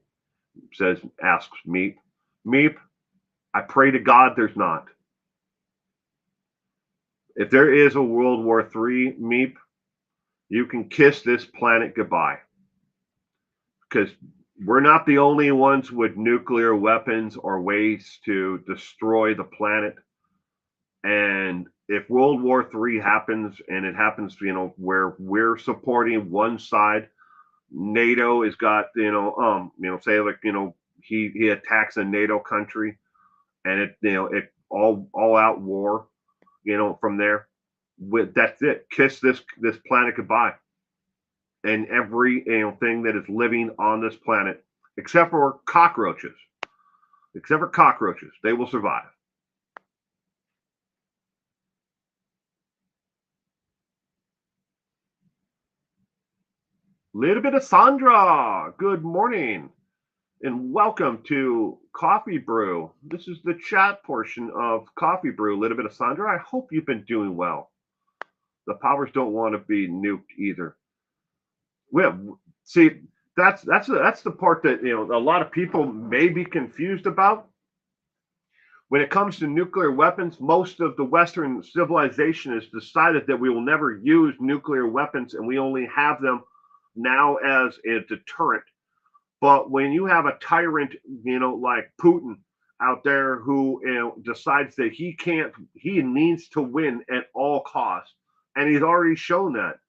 Asks Meep. Meep, I pray to God there's not. If there is a World War III, Meep, you can kiss this planet goodbye. Because we're not the only ones with nuclear weapons or ways to destroy the planet. And if World War III happens, and it happens, where we're supporting one side, NATO has got, say like, he attacks a NATO country, and it all out war, from there. With that's it. Kiss this planet goodbye, and every thing that is living on this planet, except for cockroaches, they will survive. Little bit of Sandra. Good morning and welcome to Coffee Brew. This is the chat portion of Coffee Brew. Little bit of Sandra. I hope you've been doing well. The powers don't want to be nuked either. Well, see, that's the part that a lot of people may be confused about. When it comes to nuclear weapons, most of the Western civilization has decided that we will never use nuclear weapons, and we only have them now as a deterrent. But when you have a tyrant, like Putin out there who decides that he needs to win at all costs, and he's already shown that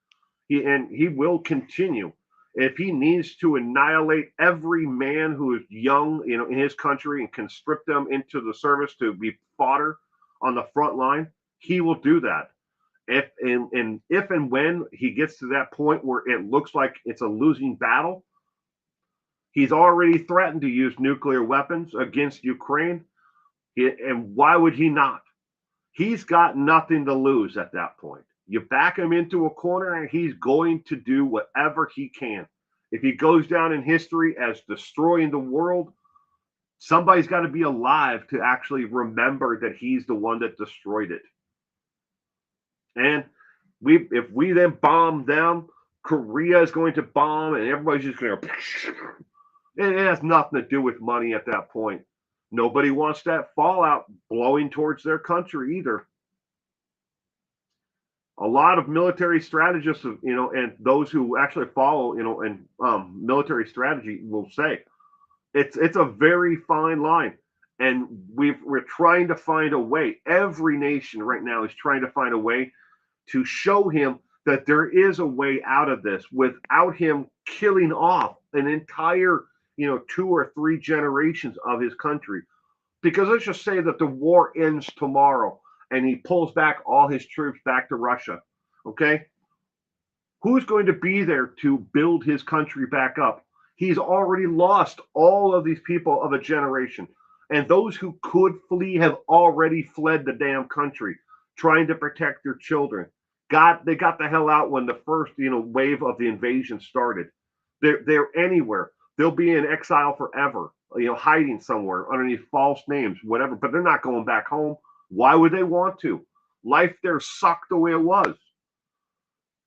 he will continue. If he needs to annihilate every man who is young, in his country and conscript them into the service to be fodder on the front line, he will do that. If and when he gets to that point where it looks like it's a losing battle, he's already threatened to use nuclear weapons against Ukraine. And why would he not? He's got nothing to lose at that point. You back him into a corner, and he's going to do whatever he can. If he goes down in history as destroying the world, somebody's got to be alive to actually remember that he's the one that destroyed it. And if we then bomb them, Korea is going to bomb, and everybody's just going to. It has nothing to do with money at that point. Nobody wants that fallout blowing towards their country either. A lot of military strategists, and those who actually follow, and military strategy will say it's a very fine line, and we're trying to find a way. Every nation right now is trying to find a way to show him that there is a way out of this without him killing off an entire, 2 or 3 generations of his country. Because let's just say that the war ends tomorrow and he pulls back all his troops back to Russia. Okay. Who's going to be there to build his country back up? He's already lost all of these people of a generation. And those who could flee have already fled the damn country, trying to protect their children. They got the hell out when the first wave of the invasion started. They're anywhere. They'll be in exile forever, hiding somewhere underneath false names, whatever. But they're not going back home. Why would they want to? Life there sucked the way it was,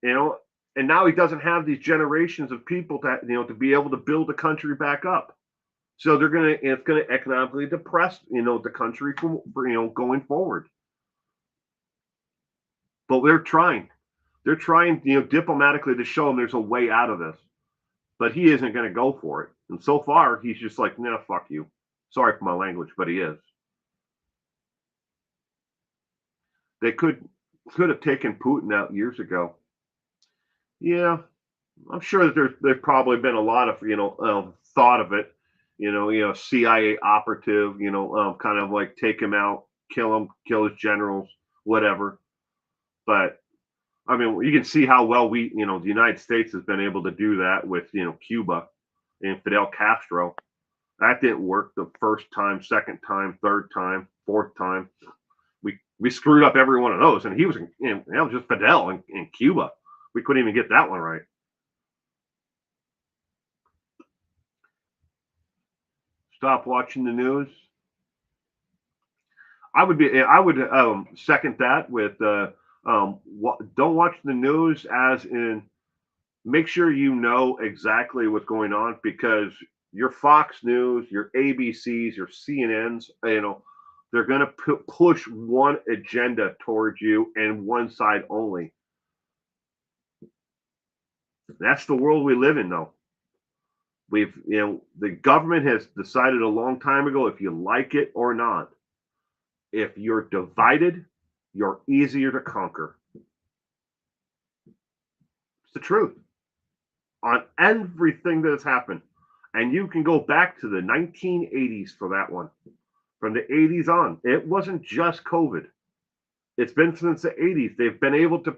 you know. And now he doesn't have these generations of people to be able to build the country back up. So it's gonna economically depress the country for going forward. But they're trying diplomatically to show him there's a way out of this. But he isn't going to go for it. And so far, he's just like, nah, fuck you. Sorry for my language, but he is. They could have taken Putin out years ago. Yeah, I'm sure that there's probably been a lot of thought of it. CIA operative. Kind of like take him out, kill his generals, whatever. But I mean, you can see how well the United States has been able to do that with Cuba and Fidel Castro. That didn't work the first time, second time, third time, fourth time. We screwed up every one of those, and that was just Fidel in Cuba. We couldn't even get that one right. Stop watching the news. I would second that with don't watch the news, as in make sure you know exactly what's going on, because your Fox News, your ABCs, your CNNs, they're going to push one agenda towards you and one side only. That's the world we live in, though. The government has decided a long time ago, if you like it or not, if you're divided, you're easier to conquer. It's the truth on everything that has happened. And you can go back to the 1980s for that one. From the 80s on, it wasn't just COVID. It's been since the 80s. They've been able to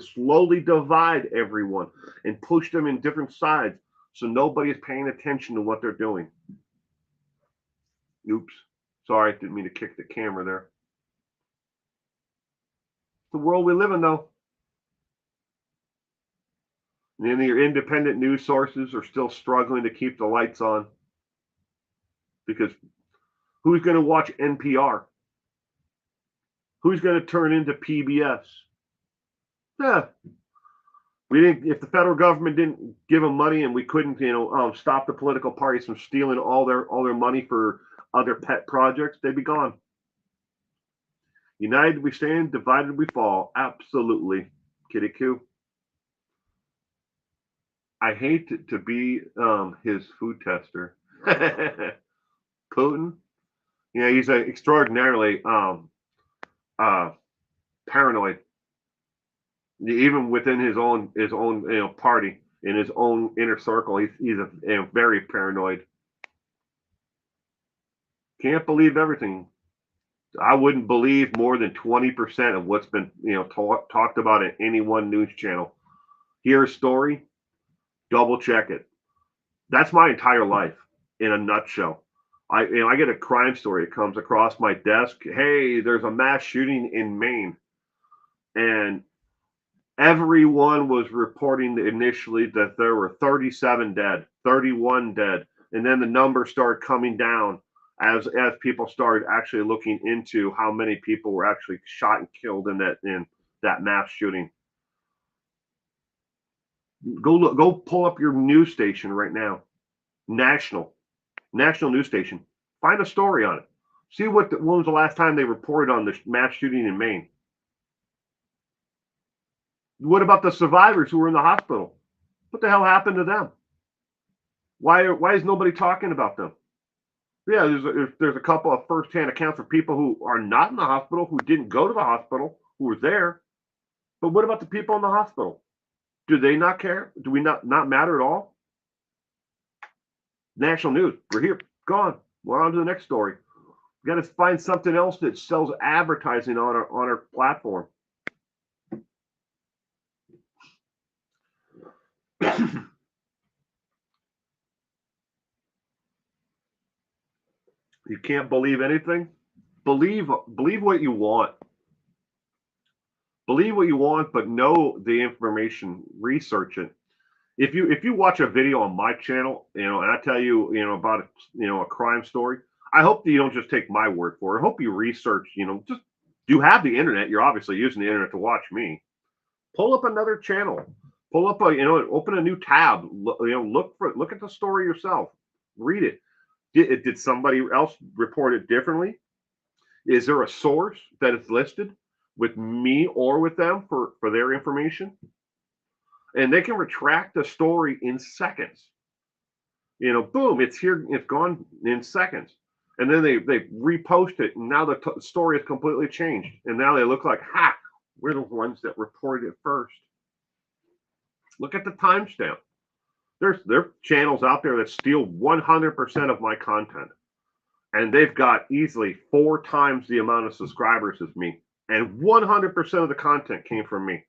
slowly divide everyone and push them in different sides, so nobody is paying attention to what they're doing. Oops. Sorry, didn't mean to kick the camera there. It's the world we live in, though. And your independent news sources are still struggling to keep the lights on, because who's going to watch NPR? Who's going to turn into PBS? Yeah. If the federal government didn't give them money, and we couldn't, stop the political parties from stealing all their money for other pet projects, they'd be gone. United we stand, divided we fall. Absolutely. Kitty coo. I hate to be his food tester. Putin. Yeah, he's extraordinarily paranoid. Even within his own party, in his own inner circle, he's very paranoid. Can't believe everything. I wouldn't believe more than 20% of what's been talked about in any one news channel. Hear a story, double check it. That's my entire life in a nutshell. I get a crime story. It comes across my desk. Hey, there's a mass shooting in Maine, and everyone was reporting initially that there were 37 dead, 31 dead, and then the number started coming down as people started actually looking into how many people were actually shot and killed in that mass shooting. Go pull up your news station right now. National news station. Find a story on it. See when was the last time they reported on the mass shooting in Maine. What about the survivors who were in the hospital? What the hell happened to them? Why is nobody talking about them? Yeah, there's a couple of firsthand accounts of people who are not in the hospital, who didn't go to the hospital, who were there. But what about the people in the hospital? Do they not care? Do we not matter at all? National news. We're here. Gone. We're on to the next story. We got to find something else that sells advertising on our platform. You can't believe anything. Believe what you want. Believe what you want, but know the information. Research it. If you watch a video on my channel, and I tell you, about a crime story, I hope that you don't just take my word for it. I hope you research. Just you have the internet. You're obviously using the internet to watch me. Pull up another channel. Pull up open a new tab. Look at the story yourself. Read it. Did somebody else report it differently? Is there a source that is listed with me or with them for their information? And they can retract the story in seconds. Boom, it's here, it's gone in seconds. And then they repost it, and now the story is completely changed. And now they look like, ha, we're the ones that reported it first. Look at the timestamp. There are channels out there that steal 100% of my content. And they've got easily 4 times the amount of subscribers as me. And 100% of the content came from me.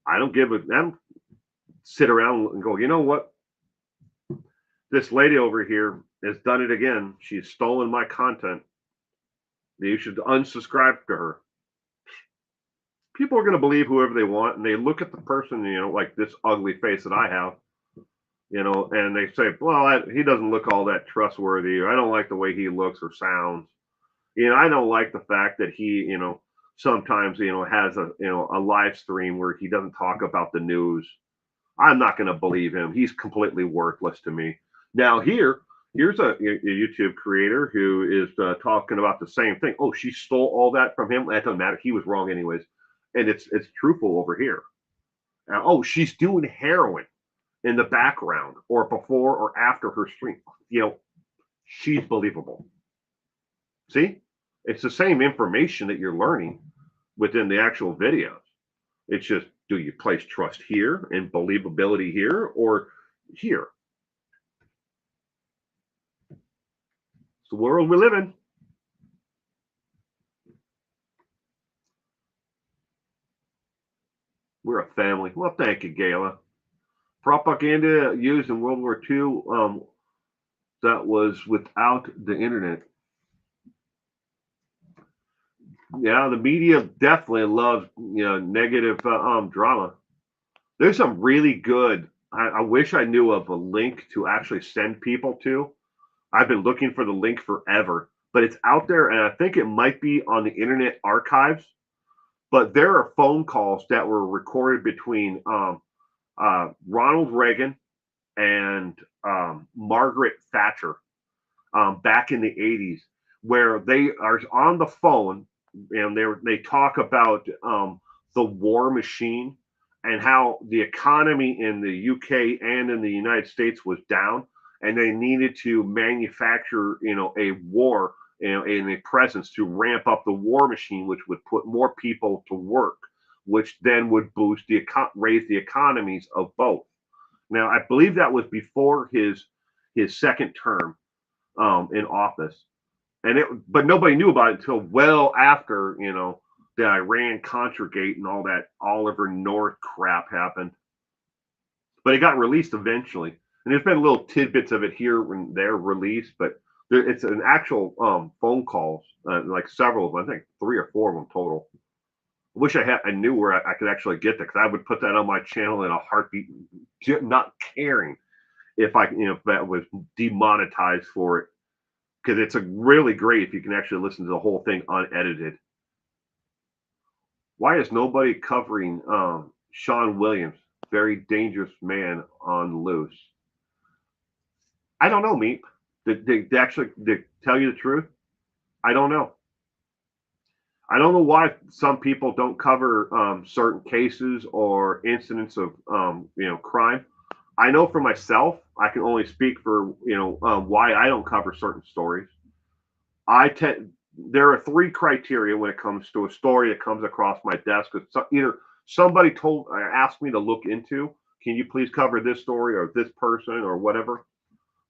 I don't give a them sit around and go, you know what? This lady over here has done it again. She's stolen my content. You should unsubscribe to her. People are going to believe whoever they want, and they look at the person, like this ugly face that I have, and they say, well, he doesn't look all that trustworthy, or I don't like the way he looks or sounds. I don't like the fact that he, sometimes, has a live stream where he doesn't talk about the news. I'm not going to believe him. He's completely worthless to me. Now here's a YouTube creator who is talking about the same thing. Oh, she stole all that from him. That doesn't matter. He was wrong anyways, and it's truthful over here. Now, oh, she's doing heroin in the background or before or after her stream. She's believable. See, it's the same information that you're learning within the actual videos. It's just, do you place trust here and believability here or here? It's the world we live in. We're a family. Well, thank you, Gayla. Propaganda used in World War II that was without the internet. Yeah, the media definitely loves negative drama. There's some really good. I wish I knew of a link to actually send people to. I've been looking for the link forever, but it's out there, and I think it might be on the Internet Archives. But there are phone calls that were recorded between Ronald Reagan and Margaret Thatcher back in the 80s, where they are on the phone and they talk about the war machine and how the economy in the UK and in the United States was down, and they needed to manufacture, a war, in a presence to ramp up the war machine, which would put more people to work, which then would boost raise the economies of both. Now, I believe that was before his second term in office, but nobody knew about it until well after the Iran Contragate and all that Oliver North crap happened. But it got released eventually, and there's been little tidbits of it here and there released, but it's an actual phone calls, like several of them. I think 3 or 4 of them total. I wish I knew where I could actually get that, because I would put that on my channel in a heartbeat, not caring if if that was demonetized for it, because it's a really great if you can actually listen to the whole thing unedited. Why is nobody covering Sean Williams, very dangerous man on loose? I don't know, Meep. Did they actually tell you the truth? I don't know. I don't know why some people don't cover certain cases or incidents of crime. I know for myself, I can only speak for why I don't cover certain stories. There are 3 criteria when it comes to a story that comes across my desk. Either somebody asked me to look into, can you please cover this story or this person or whatever.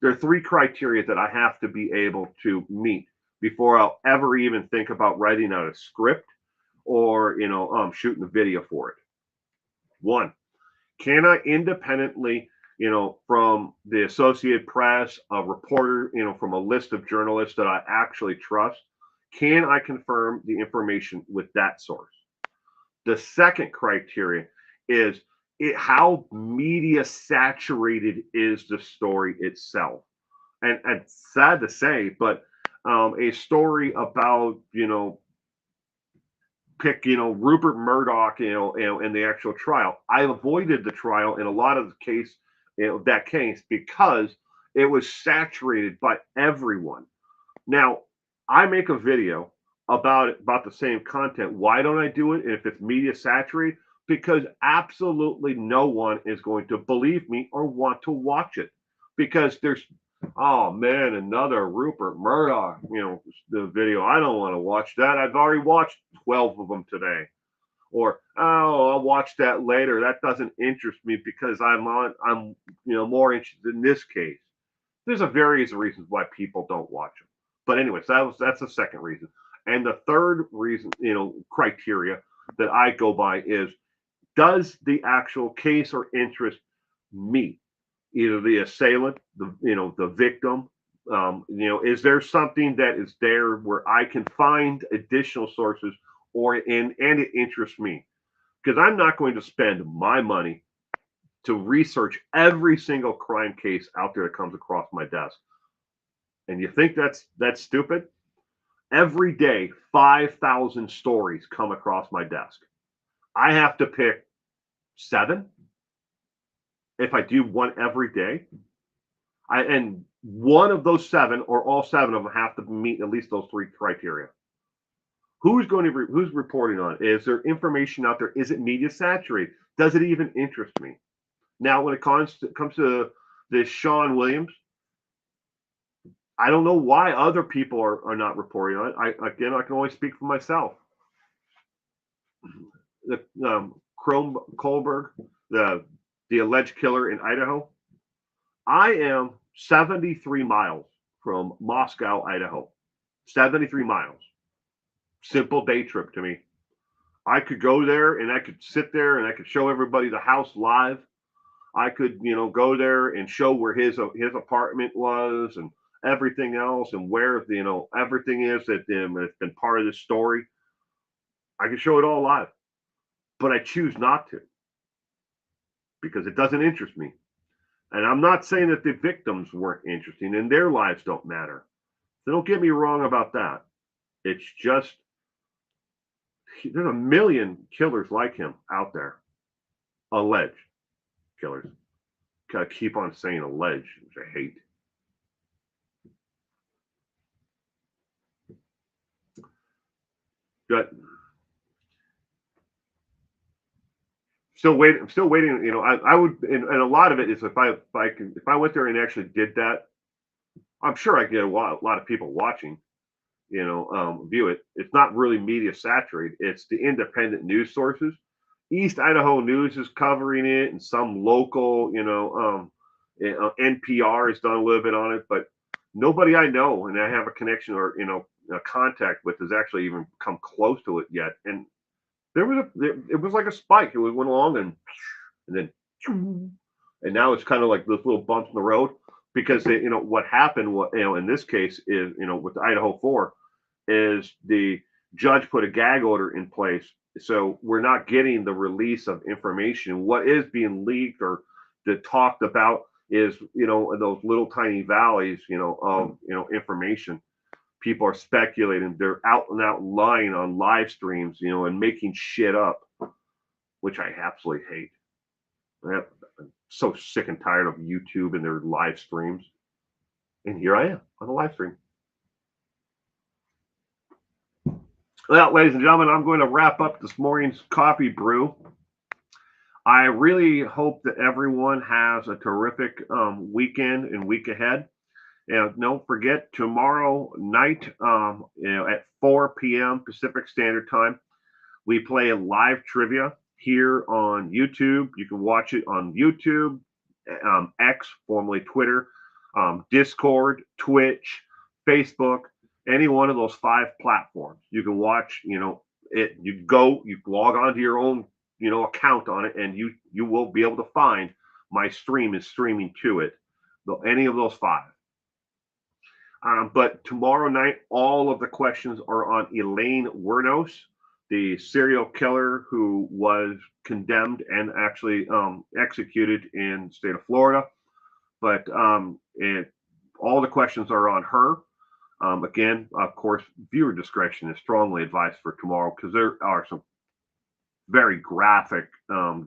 There are 3 criteria that I have to be able to meet before I'll ever even think about writing out a script or shooting a video for it. 1, Can I independently, from the Associated Press, a reporter, from a list of journalists that I actually trust, can I confirm the information with that source? The second criteria is how media saturated is the story itself. And sad to say, but a story about, pick, Rupert Murdoch, in the actual trial. I avoided the trial in a lot of the case, that case, because it was saturated by everyone. Now, I make a video about the same content. Why don't I do it if it's media saturated? Because absolutely no one is going to believe me or want to watch it. Because there's, oh man, another Rupert Murdoch, the video. I don't want to watch that. I've already watched 12 of them today. Or, oh, I'll watch that later. That doesn't interest me because I'm more interested in this case. There's a various reasons why people don't watch them. But anyways, that's the second reason. And the third reason, criteria that I go by is, does the actual case or interest meet either the assailant, the victim? Is there something that is there where I can find additional sources, and it interests me? Because I'm not going to spend my money to research every single crime case out there that comes across my desk. And you think that's stupid? Every day, 5,000 stories come across my desk. I have to pick 7 if I do one every day. And one of those 7, or all 7 of them, have to meet at least those 3 criteria. Who's reporting on it? Is there information out there? Is it media saturated? Does it even interest me? Now, when it comes to this Sean Williams, I don't know why other people are not reporting on it. I can only speak for myself. The Kronberg, the alleged killer in Idaho. I am 73 miles from Moscow, Idaho. 73 miles. Simple day trip to me. I could go there and I could sit there and I could show everybody the house live. I could, go there and show where his apartment was and everything else, and where, everything is that it's been part of this story. I could show it all live, but I choose not to because it doesn't interest me. And I'm not saying that the victims weren't interesting and their lives don't matter. So don't get me wrong about that. It's just there's a million killers like him out there, alleged killers. Gotta keep on saying alleged, which I hate. But still waiting. I'm still waiting. I would, and a lot of it is if I went there and actually did that, I'm sure I get a lot of people watching. View it. It's not really media saturated. It's the independent news sources. East Idaho News is covering it, and some local, NPR has done a little bit on it, but nobody I know and I have a connection or a contact with has actually even come close to it yet. And it was like a spike. It went along and then and now it's kind of like those little bumps in the road because what happened. What in this case is with the Idaho 4 is the judge put a gag order in place, so we're not getting the release of information. What is being leaked or talked about is those little tiny valleys of information. People are speculating. They're out and out lying on live streams, and making shit up, which I absolutely hate. I'm so sick and tired of YouTube and their live streams. And here I am on a live stream. Well, ladies and gentlemen, I'm going to wrap up this morning's coffee brew. I really hope that everyone has a terrific weekend and week ahead. And don't forget, tomorrow night, at 4 p.m. Pacific Standard Time, we play a live trivia here on YouTube. You can watch it on YouTube, X, formerly Twitter, Discord, Twitch, Facebook, any one of those 5 platforms. You can watch, you log onto your own, account on it, and you will be able to find my stream is streaming to it. Any of those five. But tomorrow night, all of the questions are on Elaine Wernos, the serial killer who was condemned and actually executed in the state of Florida. But all the questions are on her. Again, of course, viewer discretion is strongly advised for tomorrow because there are some very graphic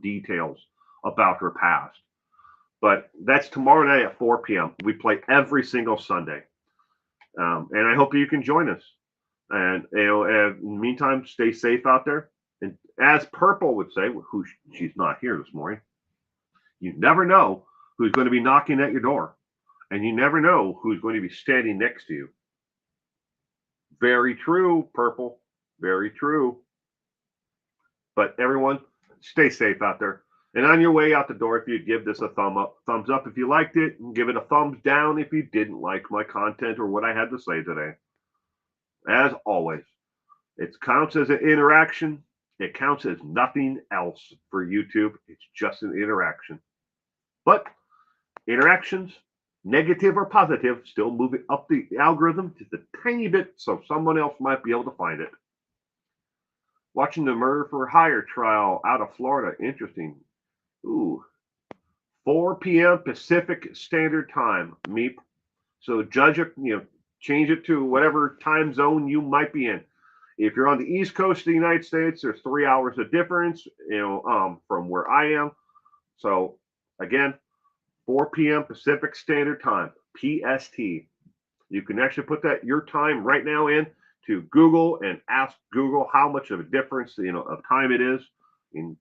details about her past. But that's tomorrow night at 4 p.m. We play every single Sunday. And I hope you can join us. And in the meantime, stay safe out there. And as Purple would say, who she's not here this morning, you never know who's going to be knocking at your door, and you never know who's going to be standing next to you. Very true, Purple. Very true. But everyone, stay safe out there. And on your way out the door, if you give this a thumbs up if you liked it, and give it a thumbs down if you didn't like my content or what I had to say today. As always, it counts as an interaction. It counts as nothing else for YouTube. It's just an interaction. But interactions, negative or positive, still move it up the algorithm just a tiny bit so someone else might be able to find it. Watching the murder for hire trial out of Florida. Interesting. Ooh. 4 p.m. Pacific Standard Time, Meep. So judge it, change it to whatever time zone you might be in. If you're on the East Coast of the United States, there's 3 hours of difference, from where I am. So again, 4 p.m. Pacific Standard Time, PST. You can actually put that your time right now in to Google and ask Google how much of a difference, of time it is, and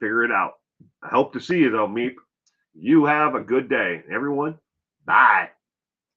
figure it out. I hope to see you though, Meep. You have a good day, everyone. Bye.